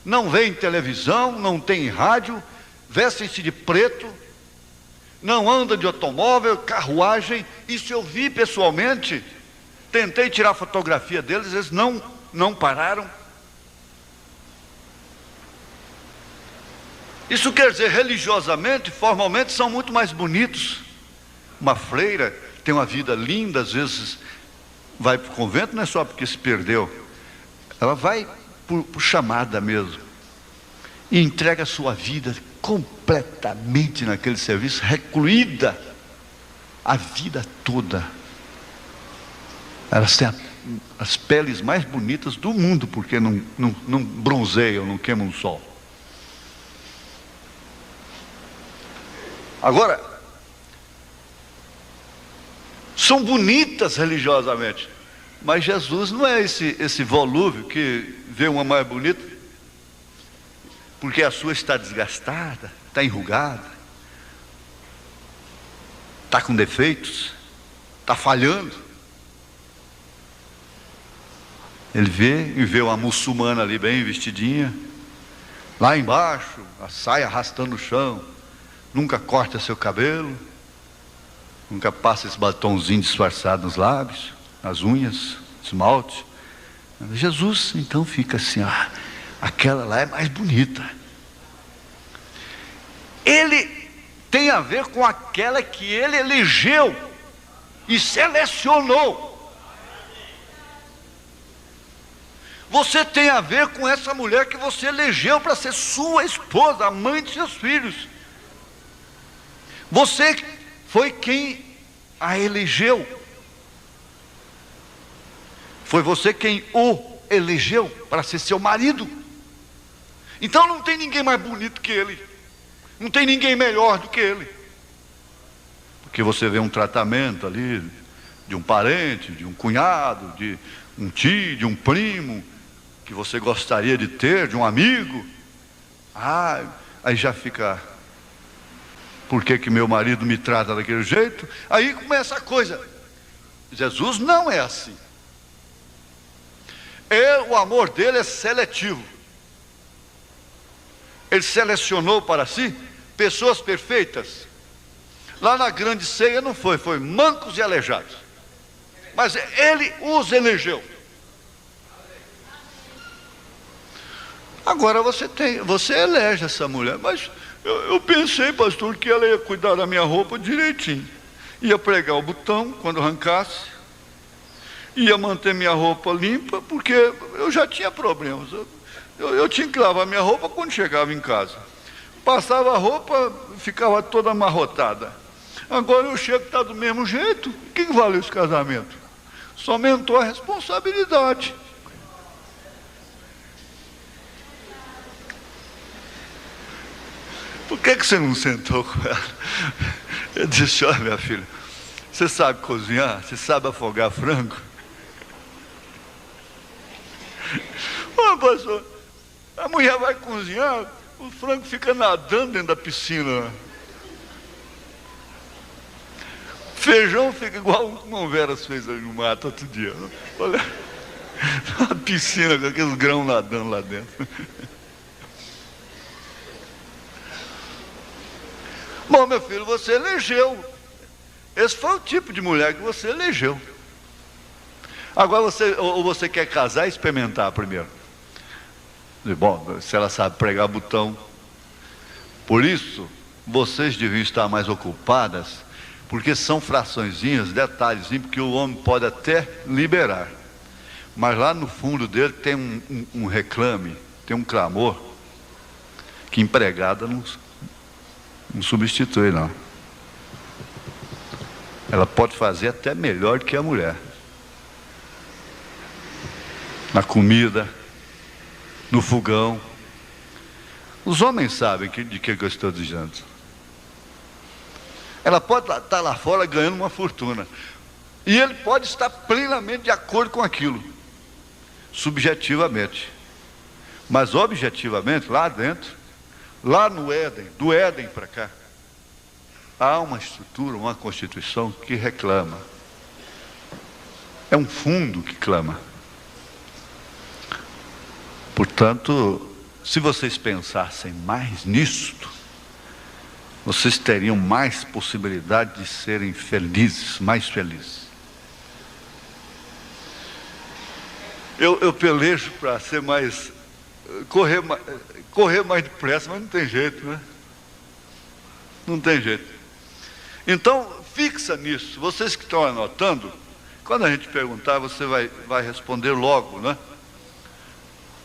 S1: não veem televisão, não têm rádio, vestem-se de preto, não andam de automóvel, carruagem. Isso eu vi pessoalmente. Tentei tirar fotografia deles, eles não pararam. Isso quer dizer, religiosamente, formalmente, são muito mais bonitos. Uma freira tem uma vida linda, às vezes vai para o convento, não é só porque se perdeu, ela vai por chamada mesmo, e entrega a sua vida completamente naquele serviço, recluída a vida toda. Elas têm as peles mais bonitas do mundo, porque não bronzeiam, não queimam o sol. Agora, são bonitas religiosamente, mas Jesus não é esse volúvel que vê uma mais bonita, porque a sua está desgastada, está enrugada, está com defeitos, está falhando. Ele vê uma muçulmana ali bem vestidinha, lá embaixo, a saia arrastando o chão, nunca corta seu cabelo, nunca passa esse batonzinho disfarçado nos lábios, nas unhas, esmalte. Jesus então fica assim, aquela lá é mais bonita. Ele tem a ver com aquela que ele elegeu e selecionou. Você tem a ver com essa mulher que você elegeu para ser sua esposa, a mãe de seus filhos. Você foi quem a elegeu. Foi você quem o elegeu para ser seu marido. Então não tem ninguém mais bonito que ele. Não tem ninguém melhor do que ele. Porque você vê um tratamento ali de um parente, de um cunhado, de um tio, de um primo, que você gostaria de ter, de um amigo. Aí já fica, por que meu marido me trata daquele jeito? Aí começa a coisa. Jesus não é assim. O amor dele é seletivo. Ele selecionou para si pessoas perfeitas. Lá na grande ceia não foi mancos e aleijados, mas ele os elegeu. Agora você elege essa mulher. Mas eu pensei, pastor, que ela ia cuidar da minha roupa direitinho, ia pregar o botão quando arrancasse, ia manter minha roupa limpa, porque eu já tinha problemas. Eu tinha que lavar minha roupa quando chegava em casa. Passava a roupa, ficava toda amarrotada. Agora eu chego, está do mesmo jeito. O que vale esse casamento? Só aumentou a responsabilidade. Por que você não sentou com ela? Eu disse, olha, minha filha, você sabe cozinhar? Você sabe afogar frango? Ô, pastor, a mulher vai cozinhar, o frango fica nadando dentro da piscina. Feijão fica igual o Veras fez ali no mato outro dia. Olha, a piscina com aqueles grãos nadando lá dentro. Bom, meu filho, você elegeu. Esse foi o tipo de mulher que você elegeu. Agora você quer casar e experimentar primeiro. Bom, se ela sabe pregar botão. Por isso, vocês deviam estar mais ocupadas, porque são fraçõezinhas, detalhezinhos, porque o homem pode até liberar. Mas lá no fundo dele tem um reclame, tem um clamor, que empregada não substitui, não. Ela pode fazer até melhor do que a mulher. Na comida, no fogão. Os homens sabem de que eu estou dizendo. Ela pode estar lá fora ganhando uma fortuna, e ele pode estar plenamente de acordo com aquilo, subjetivamente. Mas objetivamente, lá dentro, lá no Éden, do Éden para cá, há uma estrutura, uma constituição que reclama. É um fundo que clama. Portanto, se vocês pensassem mais nisto, vocês teriam mais possibilidade de serem felizes, mais felizes. Eu pelejo para ser mais, correr mais depressa, mas não tem jeito, né? Não tem jeito. Então, fixa nisso. Vocês que estão anotando, quando a gente perguntar, você vai responder logo, né?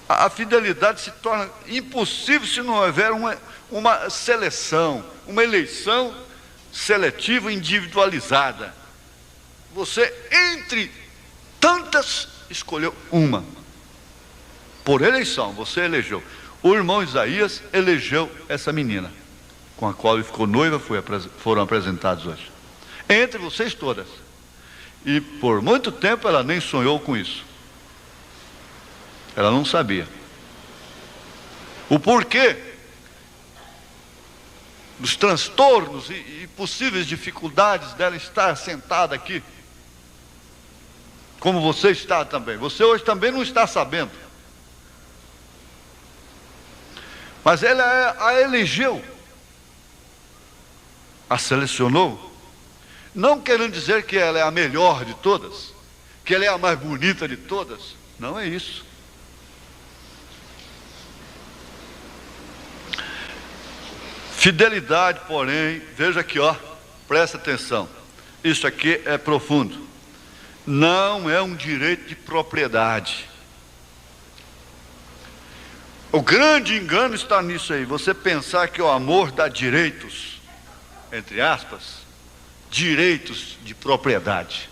S1: A fidelidade se torna impossível se não houver uma seleção, uma eleição seletiva, individualizada. Você, entre tantas, escolheu uma. Por eleição, você elegeu. O irmão Isaías elegeu essa menina. com a qual ele ficou noiva foram apresentados hoje. Entre vocês todas. E por muito tempo ela nem sonhou com isso. Ela não sabia. O porquê dos transtornos e possíveis dificuldades dela estar sentada aqui, como você está também. Você hoje também não está sabendo. Mas ela a elegeu, a selecionou, não querendo dizer que ela é a melhor de todas, que ela é a mais bonita de todas. Não é isso. Fidelidade, porém, veja aqui, ó, presta atenção, isso aqui é profundo, não é um direito de propriedade. O grande engano está nisso aí, você pensar que o amor dá direitos, entre aspas, direitos de propriedade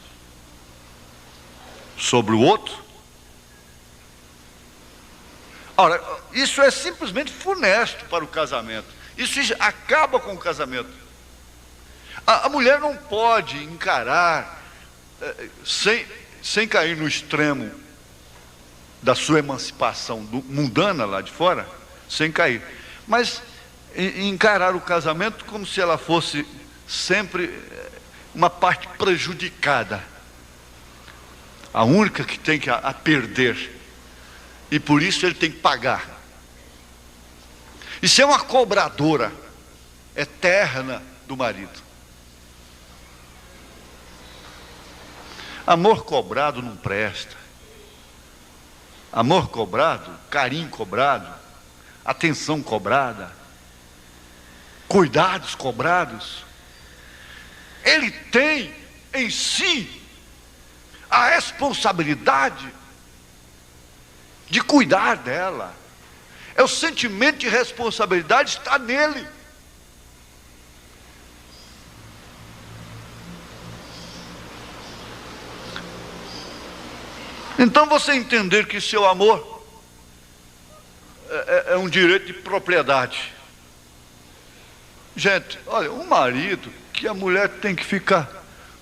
S1: sobre o outro. Ora, isso é simplesmente funesto para o casamento. Isso acaba com o casamento. A mulher não pode encarar, sem cair no extremo da sua emancipação mundana lá de fora, sem cair, mas encarar o casamento como se ela fosse sempre uma parte prejudicada, a única que tem a perder, e por isso ele tem que pagar. Isso é uma cobradora eterna do marido. Amor cobrado não presta. Amor cobrado, carinho cobrado, atenção cobrada, cuidados cobrados, ele tem em si a responsabilidade de cuidar dela. É o sentimento de responsabilidade, está nele. Então você entender que seu amor é um direito de propriedade. Gente, olha, um marido que a mulher tem que ficar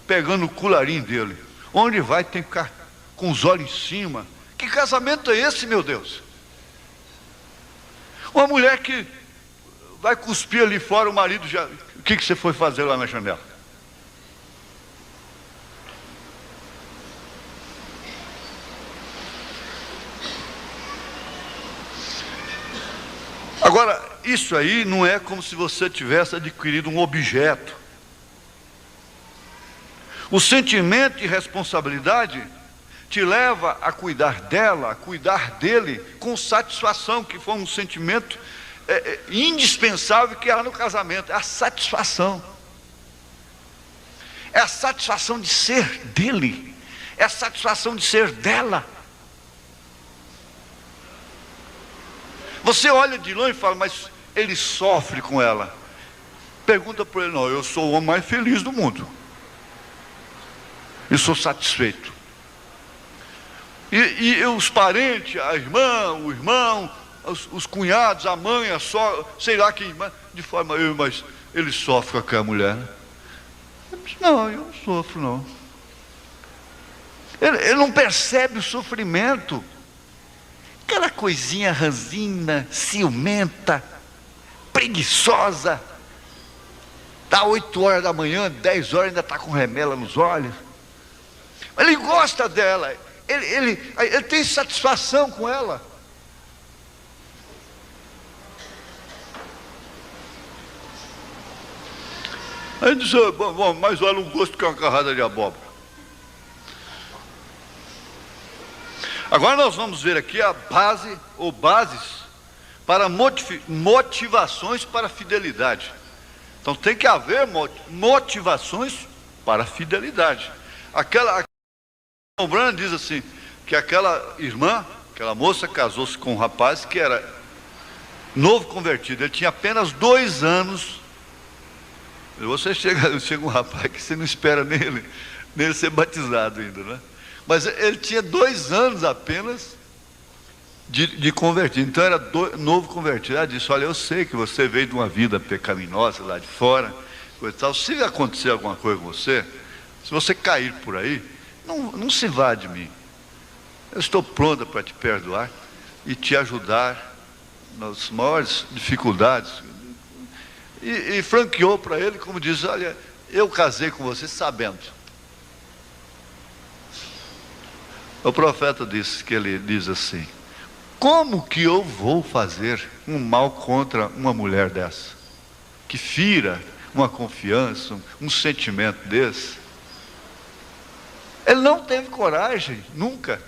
S1: pegando o colarinho dele, onde vai tem que ficar com os olhos em cima. Que casamento é esse, meu Deus? Uma mulher que vai cuspir ali fora, o marido já... O que você foi fazer lá na janela? Agora, isso aí não é como se você tivesse adquirido um objeto. O sentimento de responsabilidade te leva a cuidar dela, a cuidar dele com satisfação, que foi um sentimento indispensável que há no casamento, é a satisfação. É a satisfação de ser dele, é a satisfação de ser dela. Você olha de longe e fala, mas ele sofre com ela. Pergunta para ele, não, eu sou o homem mais feliz do mundo. Eu sou satisfeito. E os parentes, a irmã, o irmão, os cunhados, a mãe, a sogra, sei lá quem, de forma mas ele sofre com aquela mulher. Não, eu não sofro não. Ele não percebe o sofrimento. Aquela coisinha ranzina, ciumenta, preguiçosa. Dá 8 horas da manhã, 10 horas, ainda está com remela nos olhos. Ele gosta dela. Ele tem satisfação com ela. Aí diz, bom, mas olha o gosto que é uma carrada de abóbora. Agora nós vamos ver aqui a base, ou bases, para motivações para a fidelidade. Então tem que haver motivações para a fidelidade. Aquela Brand diz assim, que aquela irmã, aquela moça casou-se com um rapaz que era novo convertido, ele tinha apenas 2 anos. Você chega um rapaz que você não espera nele ser batizado ainda, né? Mas ele tinha 2 anos apenas, de convertido. Então era novo convertido. Ela disse: olha, eu sei que você veio de uma vida pecaminosa lá de fora, coisa e tal. Se acontecer alguma coisa com você, se você cair por aí, não se vá de mim. Eu estou pronta para te perdoar e te ajudar nas maiores dificuldades. E franqueou para ele, como diz: olha, eu casei com você sabendo. O profeta disse que ele diz assim: como que eu vou fazer um mal contra uma mulher dessa, que fira uma confiança, um sentimento desse? Ele não teve coragem, nunca.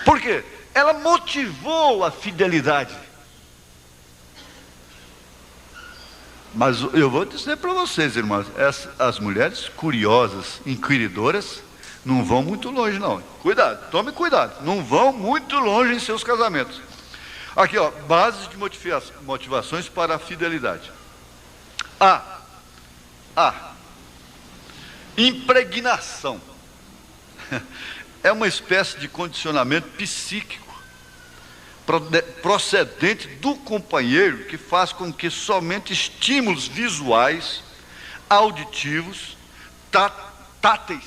S1: Por quê? Ela motivou a fidelidade. Mas eu vou dizer para vocês, irmãos, as mulheres curiosas, inquiridoras, não vão muito longe não. Cuidado, tome cuidado. Não vão muito longe em seus casamentos. Aqui, ó, bases de motivações para a fidelidade. Impregnação. É uma espécie de condicionamento psíquico procedente do companheiro, que faz com que somente estímulos visuais, auditivos, táteis,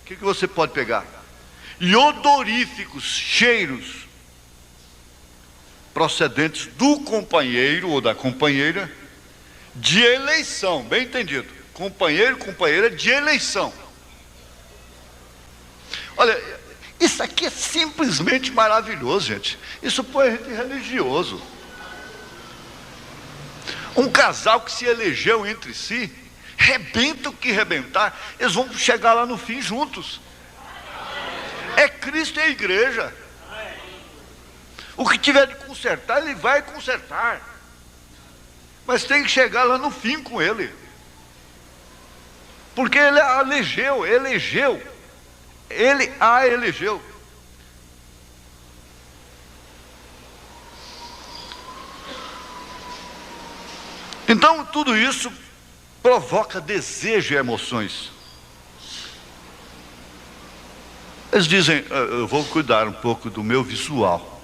S1: o que você pode pegar? E odoríficos, cheiros, procedentes do companheiro ou da companheira, de eleição, bem entendido, companheiro, companheira de eleição. Olha, isso aqui é simplesmente maravilhoso, gente. Isso põe a gente religioso. Um casal que se elegeu entre si, rebenta o que rebentar, eles vão chegar lá no fim juntos. É Cristo e a igreja. O que tiver de consertar, ele vai consertar. Mas tem que chegar lá no fim com ele. Porque ele a elegeu. Ele a elegeu. Então tudo isso provoca desejo e emoções. Eles dizem: eu vou cuidar um pouco do meu visual.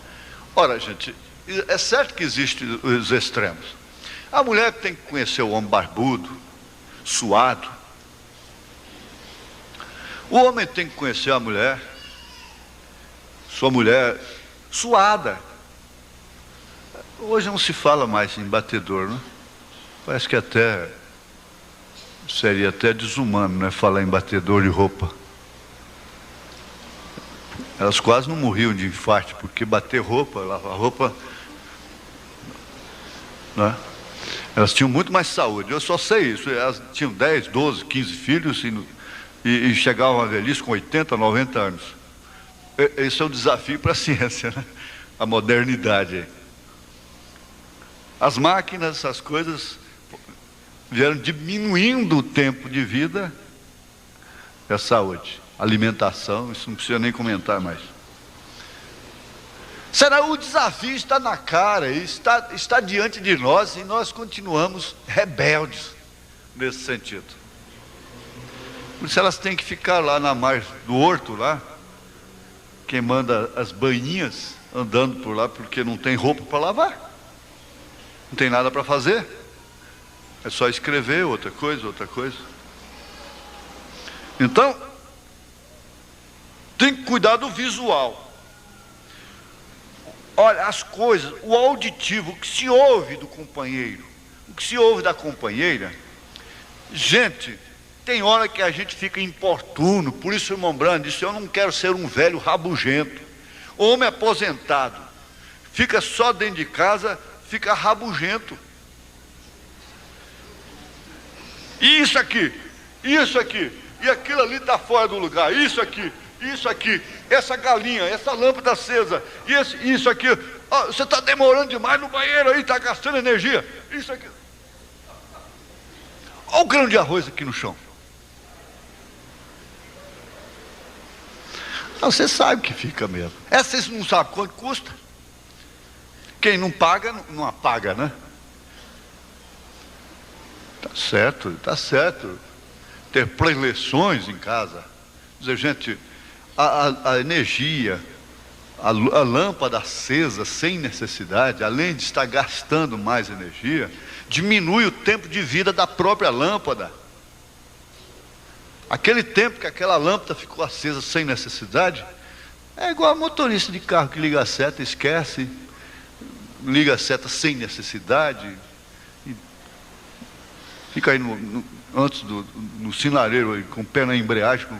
S1: Ora, gente, é certo que existem os extremos. A mulher tem que conhecer o homem barbudo, suado. O homem tem que conhecer a mulher, sua mulher suada. Hoje não se fala mais em batedor, né? Parece que seria até desumano, né, falar em batedor de roupa. Elas quase não morriam de infarto, porque bater roupa, lavar roupa, né? Elas tinham muito mais saúde. Eu só sei isso. Elas tinham 10, 12, 15 filhos e chegavam à velhice com 80, 90 anos. Esse é o desafio para a ciência, né? A modernidade. As máquinas, essas coisas, vieram diminuindo o tempo de vida e a saúde. Alimentação, isso não precisa nem comentar mais. Será o desafio está na cara, está diante de nós, e nós continuamos rebeldes nesse sentido. Por isso elas têm que ficar lá na margem do horto, lá, queimando as banhinhas, andando por lá, porque não tem roupa para lavar, não tem nada para fazer, é só escrever outra coisa. Então, tem que cuidar do visual. Olha, as coisas, o auditivo, o que se ouve do companheiro, o que se ouve da companheira. Gente, tem hora que a gente fica importuno. Por isso o irmão Brando disse: eu não quero ser um velho rabugento. Homem aposentado fica só dentro de casa, fica rabugento. E isso aqui, e aquilo ali está fora do lugar, isso aqui, essa galinha, essa lâmpada acesa, isso aqui, oh, você está demorando demais no banheiro aí, está gastando energia, isso aqui. Olha o grão de arroz aqui no chão. Você sabe que fica mesmo. Essa você não sabe quanto custa. Quem não paga, não apaga, né? Tá certo. Ter preleções em casa. Dizer, gente, a energia, a lâmpada acesa sem necessidade, além de estar gastando mais energia, diminui o tempo de vida da própria lâmpada. Aquele tempo que aquela lâmpada ficou acesa sem necessidade, é igual a motorista de carro que liga a seta, esquece, liga a seta sem necessidade, e fica aí antes no sinareiro, aí, com o pé na embreagem, com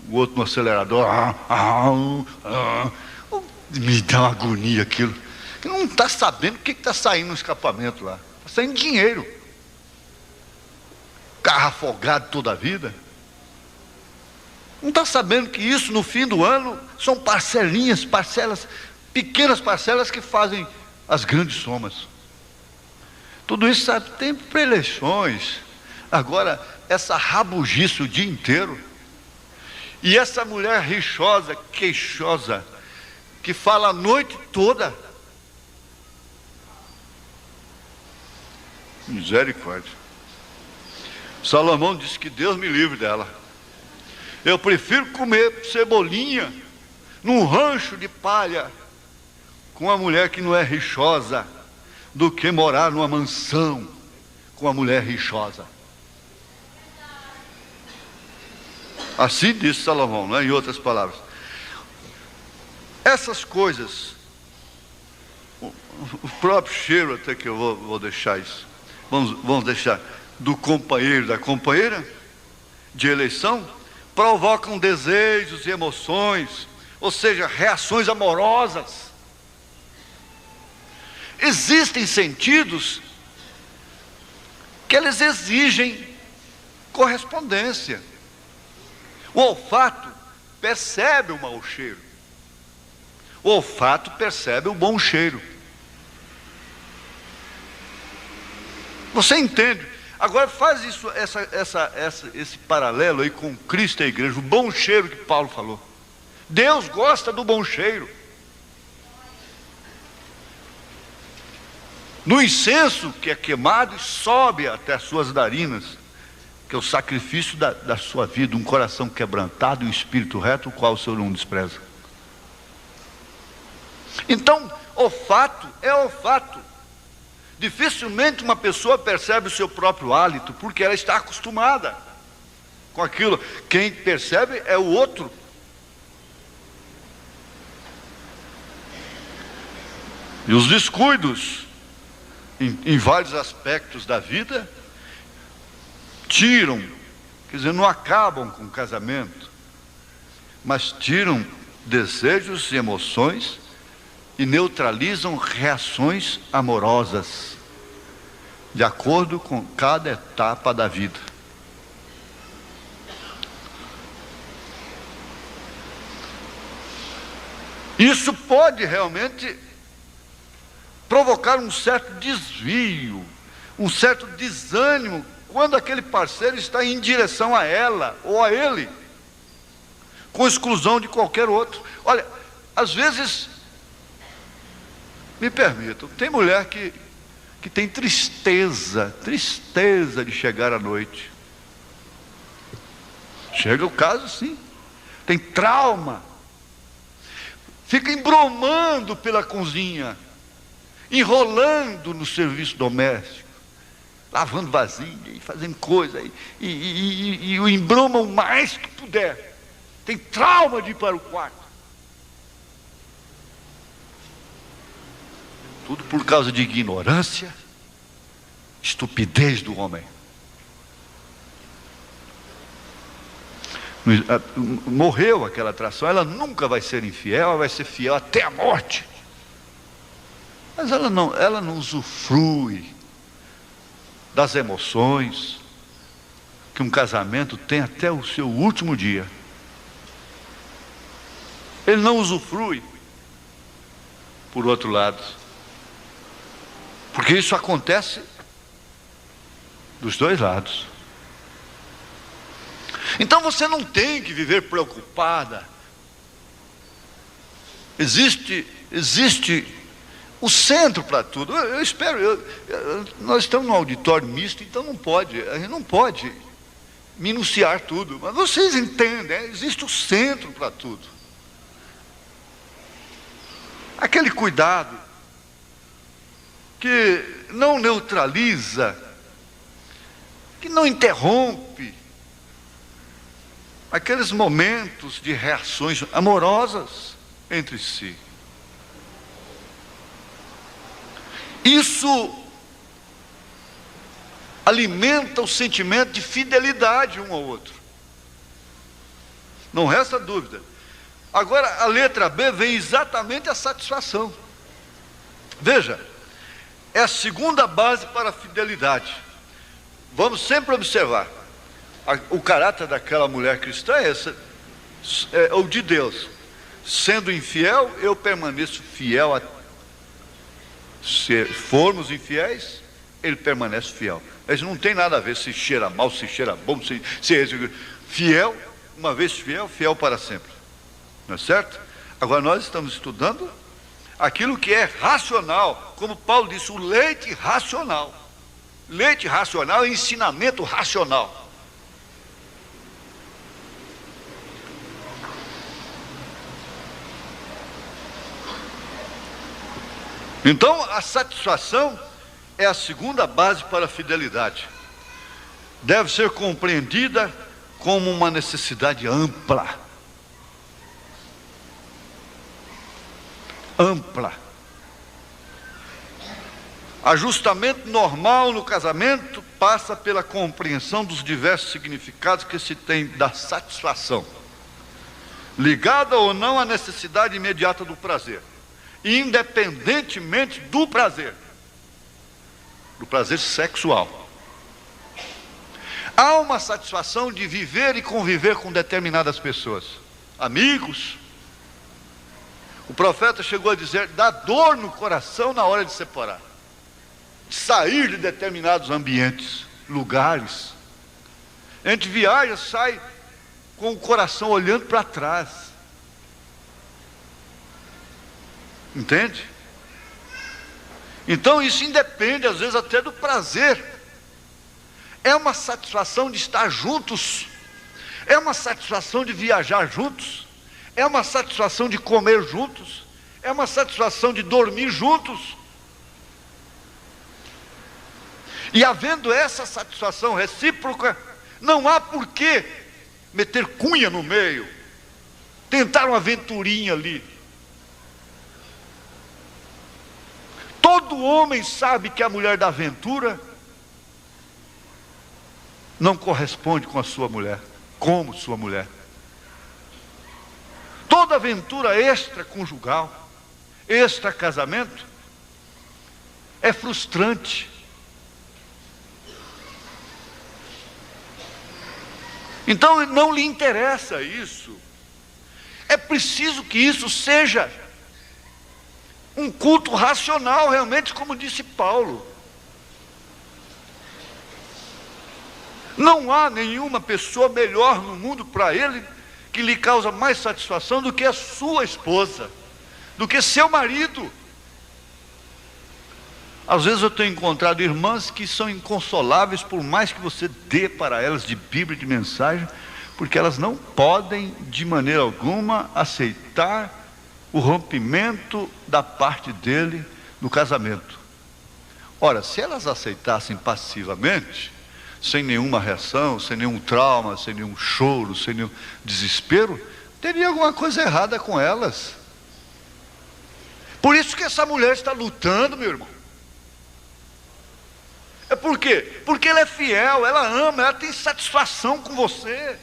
S1: o outro no acelerador. Me dá uma agonia aquilo. Que não está sabendo o que está saindo no escapamento lá. Está saindo dinheiro. Carro afogado toda a vida. Não está sabendo que isso no fim do ano são parcelinhas, parcelas, pequenas parcelas que fazem as grandes somas. Tudo isso, sabe, tem pré-eleições. Agora, essa rabugice o dia inteiro. E essa mulher rixosa, queixosa, que fala a noite toda. Misericórdia. Salomão disse que Deus me livre dela. Eu prefiro comer cebolinha num rancho de palha com uma mulher que não é rixosa, do que morar numa mansão com uma mulher rixosa. Assim disse Salomão, não é? Em outras palavras. Essas coisas, o próprio cheiro, até que eu vou deixar isso, vamos deixar, do companheiro, da companheira de eleição, provocam desejos e emoções, ou seja, reações amorosas. Existem sentidos que eles exigem correspondência. O olfato percebe o mau cheiro. O olfato percebe o bom cheiro. Você entende? Agora faz isso, esse paralelo aí com Cristo e a igreja, o bom cheiro que Paulo falou. Deus gosta do bom cheiro. No incenso que é queimado e sobe até as suas narinas, que é o sacrifício da sua vida, um coração quebrantado e um espírito reto, o qual o Senhor não despreza. Então, olfato é olfato. Dificilmente uma pessoa percebe o seu próprio hálito, porque ela está acostumada com aquilo. Quem percebe é o outro. E os descuidos em vários aspectos da vida tiram, quer dizer, não acabam com o casamento, mas tiram desejos e emoções e neutralizam reações amorosas, de acordo com cada etapa da vida. Isso pode realmente provocar um certo desvio, um certo desânimo, quando aquele parceiro está em direção a ela ou a ele, com exclusão de qualquer outro. Olha, às vezes, me permitam, tem mulher que tem tristeza de chegar à noite. Chega o caso, sim. Tem trauma. Fica embromando pela cozinha, enrolando no serviço doméstico, lavando vasilha e fazendo coisa, e o embroma o mais que puder. Tem trauma de ir para o quarto. Tudo por causa de ignorância, estupidez do homem. Morreu aquela atração, ela nunca vai ser infiel, ela vai ser fiel até a morte. Mas ela não usufrui das emoções que um casamento tem até o seu último dia. Ele não usufrui. Por outro lado, porque isso acontece dos dois lados. Então você não tem que viver preocupada. Existe o centro para tudo. Eu espero, nós estamos num auditório misto, então a gente não pode minuciar tudo. Mas vocês entendem, existe o centro para tudo. aquele cuidado que não neutraliza, que não interrompe aqueles momentos de reações amorosas entre si. Isso alimenta o sentimento de fidelidade um ao outro. Não resta dúvida. Agora, a letra B vem exatamente a satisfação. Veja, é a segunda base para a fidelidade. Vamos sempre observar. O caráter daquela mulher cristã é esse, é o de Deus. Sendo infiel, eu permaneço fiel a... Se formos infiéis, ele permanece fiel. Mas não tem nada a ver se cheira mal, se cheira bom, se fiel, uma vez fiel, fiel para sempre. Não é certo? Agora nós estamos estudando aquilo que é racional, como Paulo disse, o leite racional. Leite racional é ensinamento racional. Então, a satisfação é a segunda base para a fidelidade. Deve ser compreendida como uma necessidade ampla. Ampla. Ajustamento normal no casamento passa pela compreensão dos diversos significados que se tem da satisfação, ligada ou não à necessidade imediata do prazer, independentemente do prazer sexual. Há uma satisfação de viver e conviver com determinadas pessoas, amigos. O profeta chegou a dizer, dá dor no coração na hora de separar, de sair de determinados ambientes, lugares. A gente viaja, sai com o coração olhando para trás. Entende? Então isso independe às vezes até do prazer. É uma satisfação de estar juntos, é uma satisfação de viajar juntos, é uma satisfação de comer juntos, é uma satisfação de dormir juntos. E havendo essa satisfação recíproca, não há por que meter cunha no meio, tentar uma aventurinha ali. Todo homem sabe que a mulher da aventura não corresponde com a sua mulher, como sua mulher. Toda aventura extraconjugal, extracasamento, é frustrante. Então não lhe interessa isso. É preciso que isso seja um culto racional, realmente, como disse Paulo. Não há nenhuma pessoa melhor no mundo para ele, que lhe causa mais satisfação do que a sua esposa, do que seu marido. Às vezes eu tenho encontrado irmãs que são inconsoláveis, por mais que você dê para elas de Bíblia, de mensagem, porque elas não podem de maneira alguma aceitar o rompimento da parte dele no casamento. Ora, se elas aceitassem passivamente, sem nenhuma reação, sem nenhum trauma, sem nenhum choro, sem nenhum desespero, teria alguma coisa errada com elas. Por isso que essa mulher está lutando, meu irmão. É por quê? Porque ela é fiel, ela ama, ela tem satisfação com você.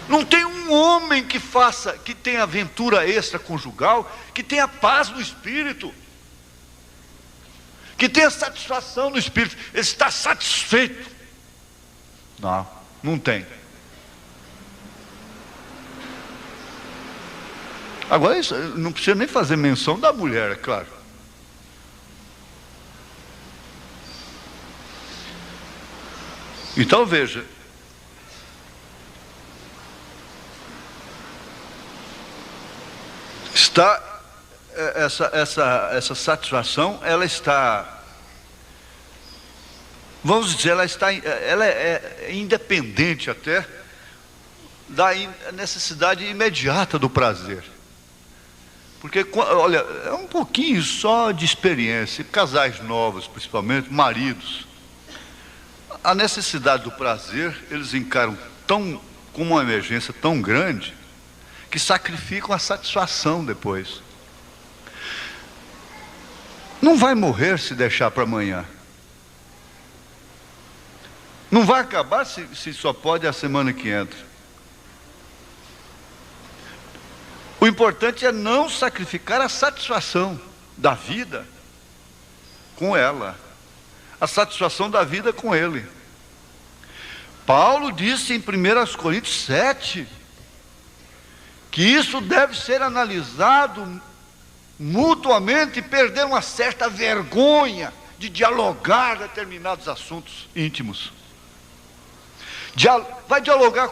S1: Não tem um homem que tenha aventura extraconjugal, que tenha paz no espírito, que tenha satisfação no espírito. Ele está satisfeito. Não tem. Agora, isso não precisa nem fazer menção da mulher, é claro. Então veja, essa satisfação, ela está, vamos dizer, ela é independente até da necessidade imediata do prazer. Porque, olha, é um pouquinho só de experiência, casais novos, principalmente, maridos. A necessidade do prazer, eles encaram como uma emergência tão grande, que sacrificam a satisfação depois. Não vai morrer se deixar para amanhã. Não vai acabar se só pode a semana que entra. O importante é não sacrificar a satisfação da vida com ela. A satisfação da vida com ele. Paulo disse em 1 Coríntios 7, que isso deve ser analisado mutuamente e perder uma certa vergonha de dialogar determinados assuntos íntimos. Vai dialogar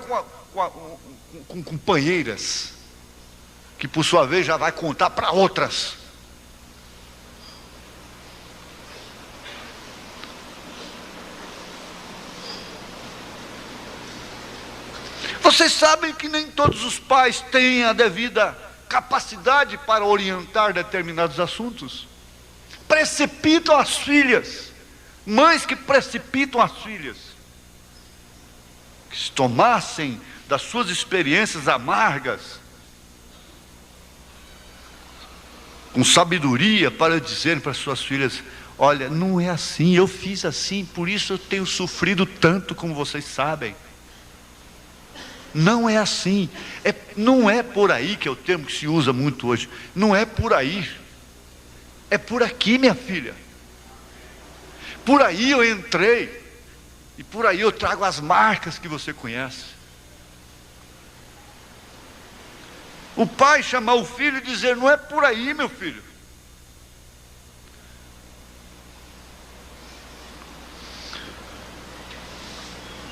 S1: com companheiras, que por sua vez já vai contar para outras. Vocês sabem que nem todos os pais têm a devida capacidade para orientar determinados assuntos. Precipitam as filhas, mães que precipitam as filhas, que se tomassem das suas experiências amargas, com sabedoria, para dizerem para suas filhas: olha, não é assim, eu fiz assim, por isso eu tenho sofrido tanto, como vocês sabem. Não é assim, não é por aí, que é o termo que se usa muito hoje. Não é por aí, é por aqui, minha filha. Por aí eu entrei, e por aí eu trago as marcas que você conhece. O pai chamar o filho e dizer: não é por aí, meu filho.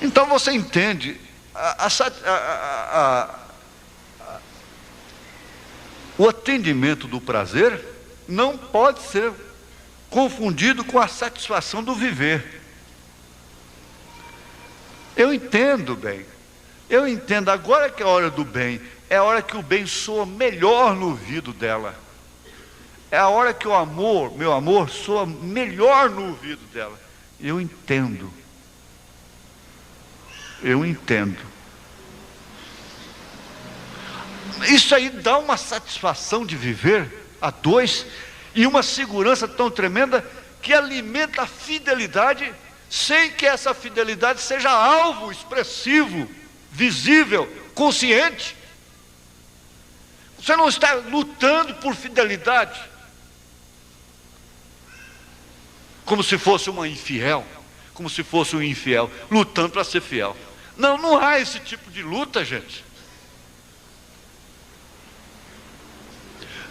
S1: Então você entende, o atendimento do prazer não pode ser confundido com a satisfação do viver. Eu entendo bem, eu entendo, agora que é a hora do bem, é a hora que o bem soa melhor no ouvido dela, é a hora que o amor, meu amor, soa melhor no ouvido dela. Eu entendo. Isso aí dá uma satisfação de viver a dois, e uma segurança tão tremenda, que alimenta a fidelidade, sem que essa fidelidade seja alvo expressivo, visível, consciente. Você não está lutando por fidelidade como se fosse uma infiel, como se fosse um infiel lutando para ser fiel. Não, não há esse tipo de luta, gente.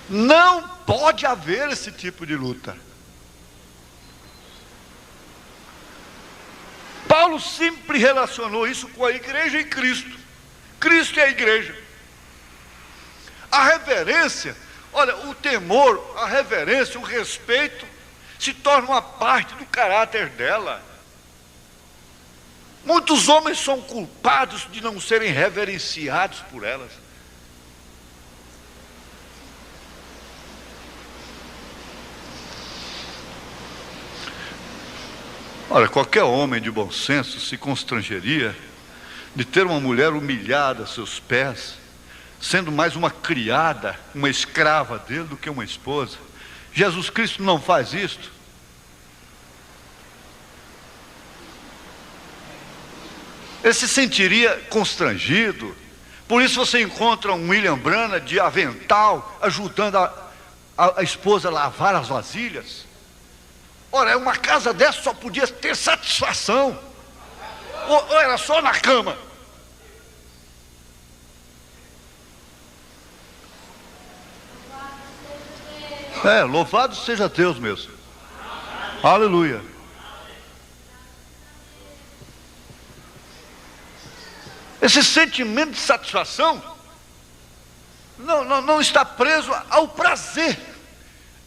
S1: Não pode haver esse tipo de luta. Paulo sempre relacionou isso com a igreja e Cristo. Cristo e a igreja. A reverência, olha, o temor, a reverência, o respeito, se torna uma parte do caráter dela. Muitos homens são culpados de não serem reverenciados por elas. Olha, qualquer homem de bom senso se constrangeria de ter uma mulher humilhada a seus pés, sendo mais uma criada, uma escrava dele, do que uma esposa. Jesus Cristo não faz isto. Ele se sentiria constrangido. Por isso você encontra um William Branham de avental, ajudando a esposa a lavar as vasilhas. Ora, uma casa dessa só podia ter satisfação, ou era só na cama. Louvado seja Deus mesmo. Aleluia. Esse sentimento de satisfação não está preso ao prazer.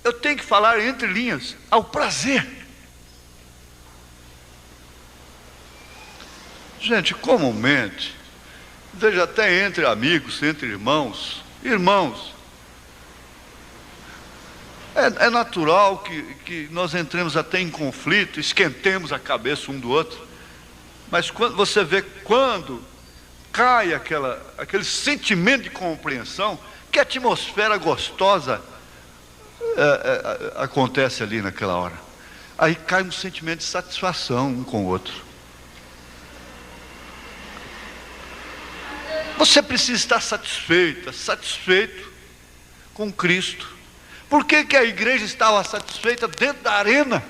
S1: Eu tenho que falar entre linhas, ao prazer. Gente, comumente, Veja, até entre amigos, entre irmãos, é natural que nós entremos até em conflito, esquentemos a cabeça um do outro, mas quando você vê, quando cai aquele sentimento de compreensão, que atmosfera gostosa acontece ali naquela hora. Aí cai um sentimento de satisfação um com o outro. Você precisa estar satisfeito com Cristo. Por que a igreja estava satisfeita dentro da arena?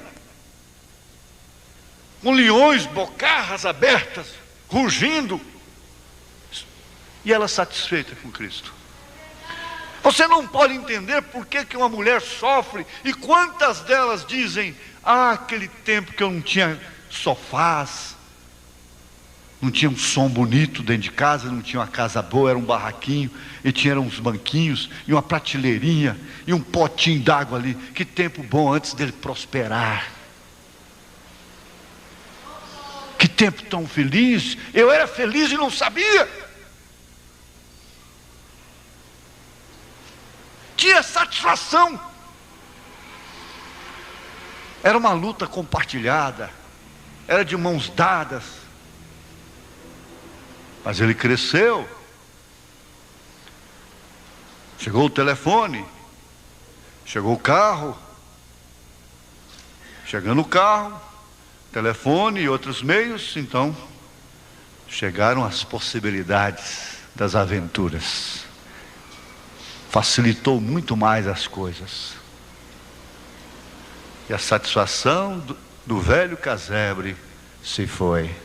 S1: Com leões, bocarras abertas, rugindo. E ela satisfeita com Cristo. Você não pode entender por que uma mulher sofre. E quantas delas dizem: aquele tempo que eu não tinha sofás, não tinha um som bonito dentro de casa, não tinha uma casa boa, era um barraquinho, e tinha uns banquinhos, e uma prateleirinha, e um potinho d'água ali. Que tempo bom antes dele prosperar. Que tempo tão feliz. Eu era feliz e não sabia. Tinha satisfação. Era uma luta compartilhada, era de mãos dadas. Mas ele cresceu. Chegou o telefone, chegou o carro. Chegando o carro, telefone e outros meios, então chegaram as possibilidades das aventuras. Facilitou muito mais as coisas. E a satisfação do velho casebre se foi.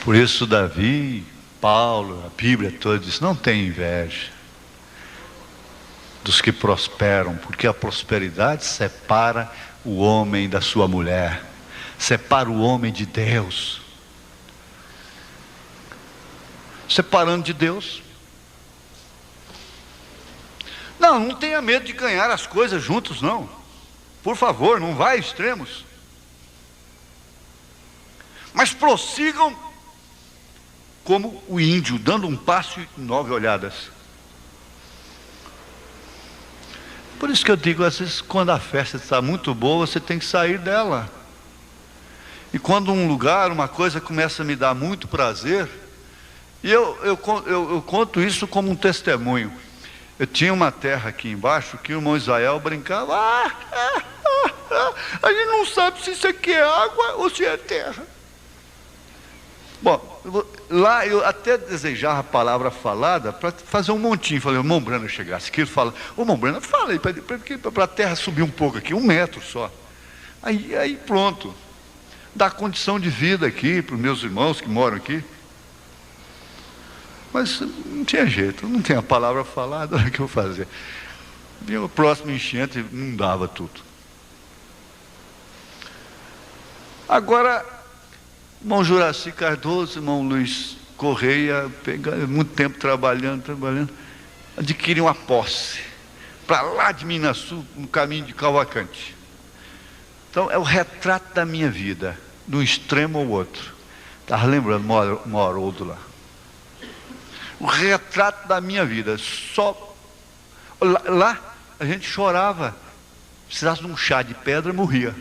S1: Por isso Davi, Paulo, a Bíblia toda diz: não tem inveja dos que prosperam, porque a prosperidade separa o homem da sua mulher, separa o homem de Deus. Separando de Deus. Não tenha medo de ganhar as coisas juntos, não. Por favor, não vá a extremos. Mas prossigam como o índio, dando um passo e 9 olhadas. Por isso que eu digo, às vezes, quando a festa está muito boa, você tem que sair dela. E quando um lugar, uma coisa começa a me dar muito prazer, e eu conto isso como um testemunho. Eu tinha uma terra aqui embaixo que o irmão Israel brincava: a gente não sabe se isso aqui é água ou se é terra. Bom, lá eu até desejava a palavra falada para fazer um montinho. Falei: o irmão Brana chegasse aqui, ele fala: ô irmão Brana, fala aí para a terra subir um pouco aqui, 1 metro só. Aí pronto, dá condição de vida aqui para os meus irmãos que moram aqui. Mas não tinha jeito, não tinha a palavra falada, olha o que eu fazia. Vinha o próximo enchente, não dava tudo. Agora, irmão Juraci Cardoso, irmão Luiz Correia, muito tempo trabalhando, adquiriram uma posse, para lá de Minas Sul, no caminho de Cavalcante. Então, é o retrato da minha vida, de um extremo ao outro. Estava lembrando, Haroldo lá. O retrato da minha vida. Só lá a gente chorava. Precisasse de um chá de pedra, morria.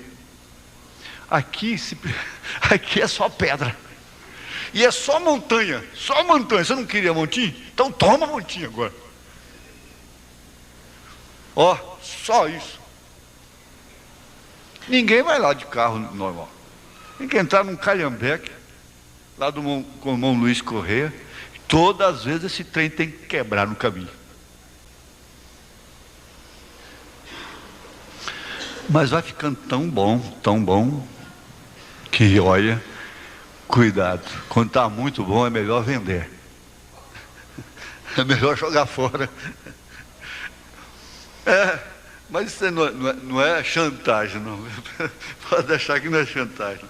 S1: Aqui é só pedra. E é só montanha. Só montanha. Você não queria montinho? Então toma montinho agora. Ó, só isso. Ninguém vai lá de carro normal. Tem que entrar num calhambeque, lá com o irmão Luiz Correia. Todas as vezes esse trem tem que quebrar no caminho. Mas vai ficando tão bom, que olha, cuidado. Quando está muito bom é melhor vender. É melhor jogar fora. Mas isso não é chantagem, não. Pode deixar que não é chantagem.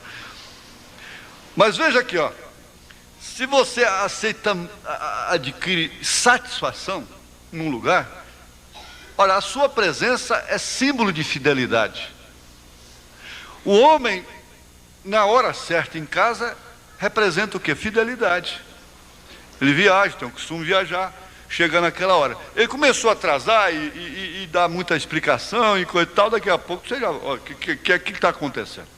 S1: Mas veja aqui, ó. Se você adquire satisfação num lugar, olha, a sua presença é símbolo de fidelidade. O homem na hora certa em casa, representa o quê? Fidelidade. Ele viaja, tem o costume de viajar, chega naquela hora. Ele começou a atrasar e dar muita explicação e coisa e tal, daqui a pouco, você já, o que está acontecendo?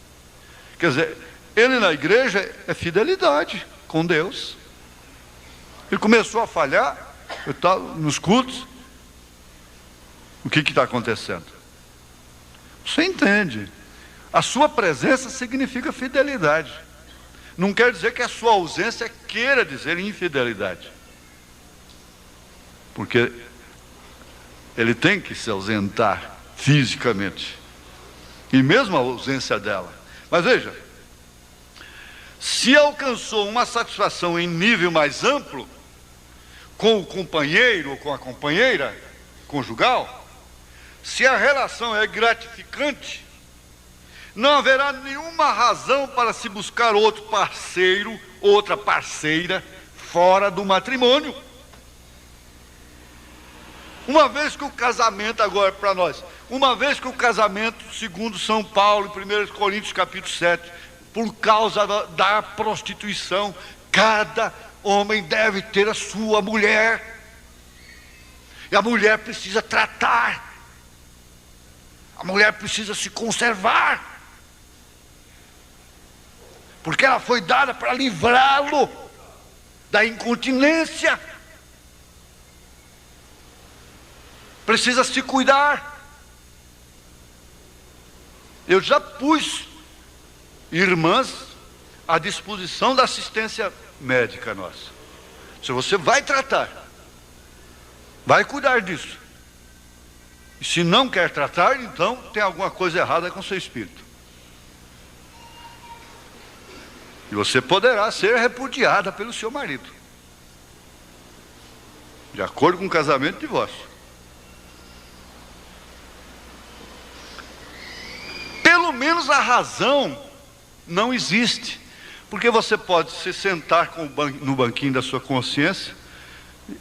S1: Quer dizer, ele na igreja é fidelidade com Deus. Ele começou a falhar nos cultos. O que está acontecendo? Você entende? A sua presença significa fidelidade. Não quer dizer que a sua ausência queira dizer infidelidade. Porque ele tem que se ausentar fisicamente. E mesmo a ausência dela. Mas veja, se alcançou uma satisfação em nível mais amplo, com o companheiro ou com a companheira conjugal, se a relação é gratificante, não haverá nenhuma razão para se buscar outro parceiro, outra parceira, fora do matrimônio. Uma vez que o casamento, agora para nós, uma vez que o casamento, segundo São Paulo, em 1 Coríntios capítulo 7, por causa da prostituição, cada homem deve ter a sua mulher, e a mulher precisa tratar, a mulher precisa se conservar, porque ela foi dada para livrá-lo da incontinência. Precisa se cuidar. Eu já pus irmãs à disposição da assistência médica nossa. Se você vai tratar, vai cuidar disso. E se não quer tratar, então tem alguma coisa errada com seu espírito. E você poderá ser repudiada pelo seu marido, de acordo com o casamento e divórcio. Pelo menos a razão não existe, porque você pode se sentar no banquinho da sua consciência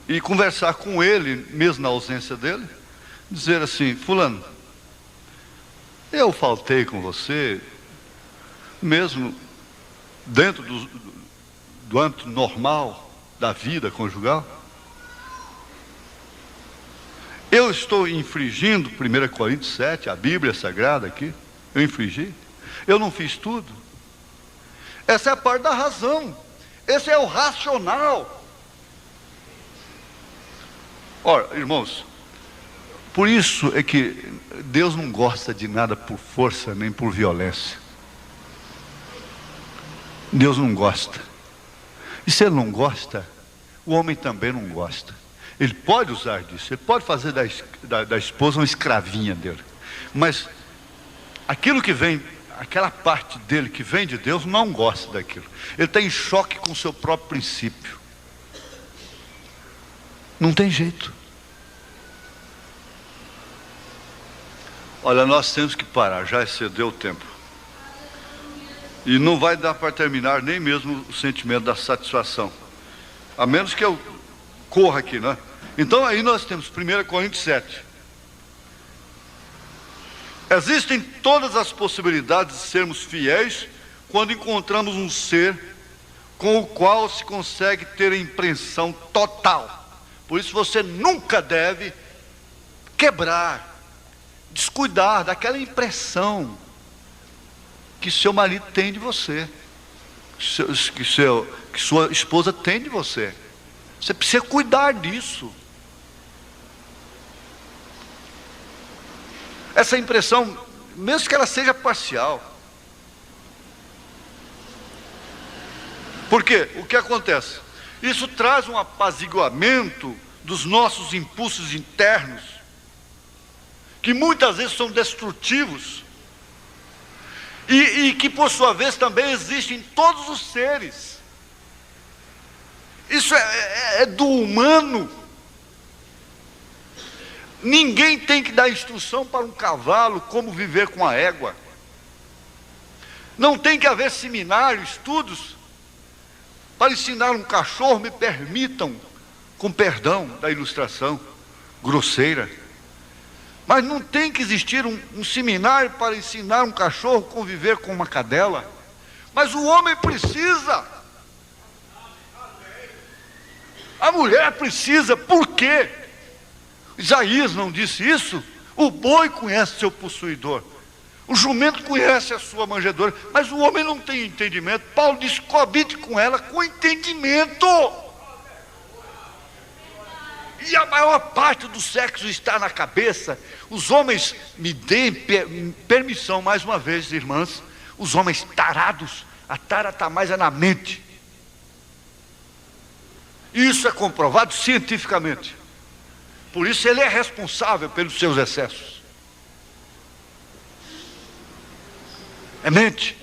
S1: e conversar com ele, mesmo na ausência dele, dizer assim: fulano, eu faltei com você, mesmo dentro do âmbito normal da vida conjugal. Eu estou infringindo 1 Coríntios 7, a Bíblia Sagrada aqui. Eu infringi? Eu não fiz tudo? Essa é a parte da razão. Esse é o racional. Ora, irmãos, por isso é que Deus não gosta de nada por força nem por violência. Deus não gosta. E se Ele não gosta, o homem também não gosta. Ele pode usar disso, ele pode fazer da esposa uma escravinha dele. Mas aquilo que vem, aquela parte dele que vem de Deus, não gosta daquilo. Ele está em choque com o seu próprio princípio. Não tem jeito. Olha, nós temos que parar, já excedeu o tempo. E não vai dar para terminar nem mesmo o sentimento da satisfação, a menos que eu corra aqui, né? Então aí nós temos 1 Coríntios 7. Existem todas as possibilidades de sermos fiéis quando encontramos um ser com o qual se consegue ter a impressão total. Por isso você nunca deve quebrar, descuidar daquela impressão que seu marido tem de você, que sua esposa tem de você. Você precisa cuidar disso. Essa impressão, mesmo que ela seja parcial. Porque o que acontece? Isso traz um apaziguamento dos nossos impulsos internos, que muitas vezes são destrutivos, e que por sua vez também existem em todos os seres. Isso é do humano. Ninguém tem que dar instrução para um cavalo como viver com a égua. Não tem que haver seminário, estudos para ensinar um cachorro, me permitam, com perdão da ilustração grosseira, mas não tem que existir um seminário para ensinar um cachorro a conviver com uma cadela, Mas o homem precisa. A mulher precisa. Por quê? Isaías não disse isso? O boi conhece seu possuidor, o jumento conhece a sua manjedoura, mas o homem não tem entendimento. Paulo diz: coabite com ela com entendimento. E a maior parte do sexo está na cabeça. Os homens, me deem permissão mais uma vez, irmãs, os homens tarados, a tara está mais na mente. Isso é comprovado cientificamente. Por isso ele é responsável pelos seus excessos. É mente.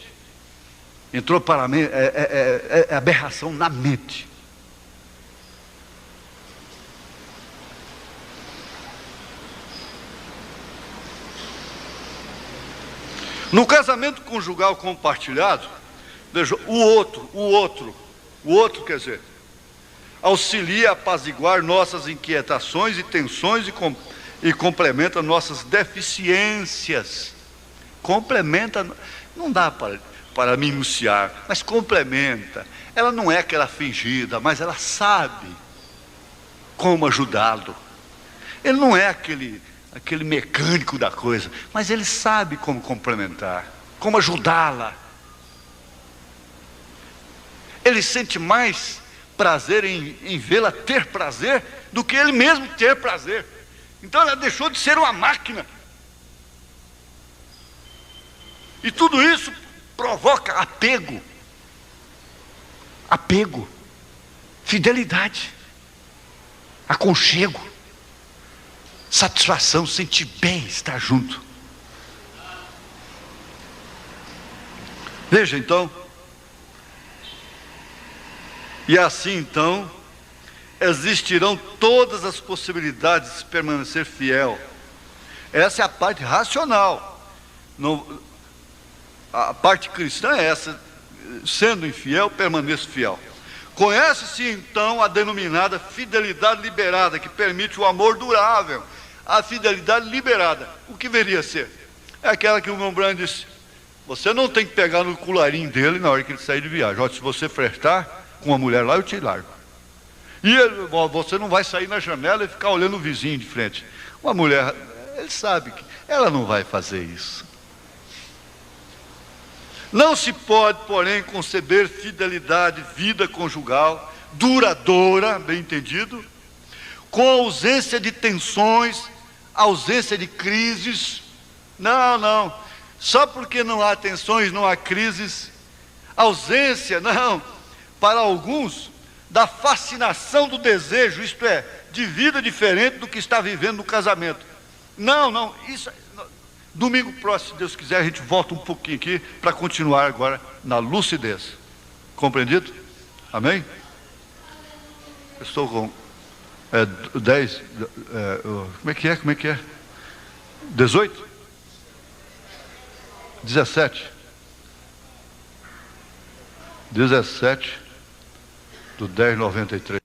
S1: Entrou para a mente, é aberração na mente. No casamento conjugal compartilhado, veja, o outro quer dizer, auxilia a apaziguar nossas inquietações e tensões e complementa nossas deficiências. Complementa, não dá para minuciar, mas complementa. Ela não é aquela fingida, mas ela sabe como ajudá-lo. Ele não é aquele mecânico da coisa, mas ele sabe como complementar, como ajudá-la. Ele sente mais prazer em vê-la ter prazer do que ele mesmo ter prazer. Então ela deixou de ser uma máquina. E tudo isso provoca apego, fidelidade, aconchego, satisfação, sentir bem estar junto. Veja então, e assim então existirão todas as possibilidades de permanecer fiel. Essa é a parte racional. A parte cristã é essa: sendo infiel, permaneça fiel. Conhece-se então a denominada fidelidade liberada, que permite o amor durável. A fidelidade liberada, o que deveria a ser? É aquela que o irmão Branham disse: você não tem que pegar no colarinho dele na hora que ele sair de viagem. Olha, se você flertar com uma mulher lá, eu te largo. E você não vai sair na janela e ficar olhando o vizinho de frente. Uma mulher, ele sabe que ela não vai fazer isso. Não se pode, porém, conceber fidelidade, vida conjugal, duradoura, bem entendido, com ausência de tensões, ausência de crises. Não. Só porque não há tensões, não há crises. Ausência, não. Para alguns, da fascinação do desejo, isto é, de vida diferente do que está vivendo no casamento. Não, isso... Domingo próximo, se Deus quiser, a gente volta um pouquinho aqui para continuar agora na lucidez. Compreendido? Amém? Eu estou com 10, como é que é? 18? 17 do 10/93.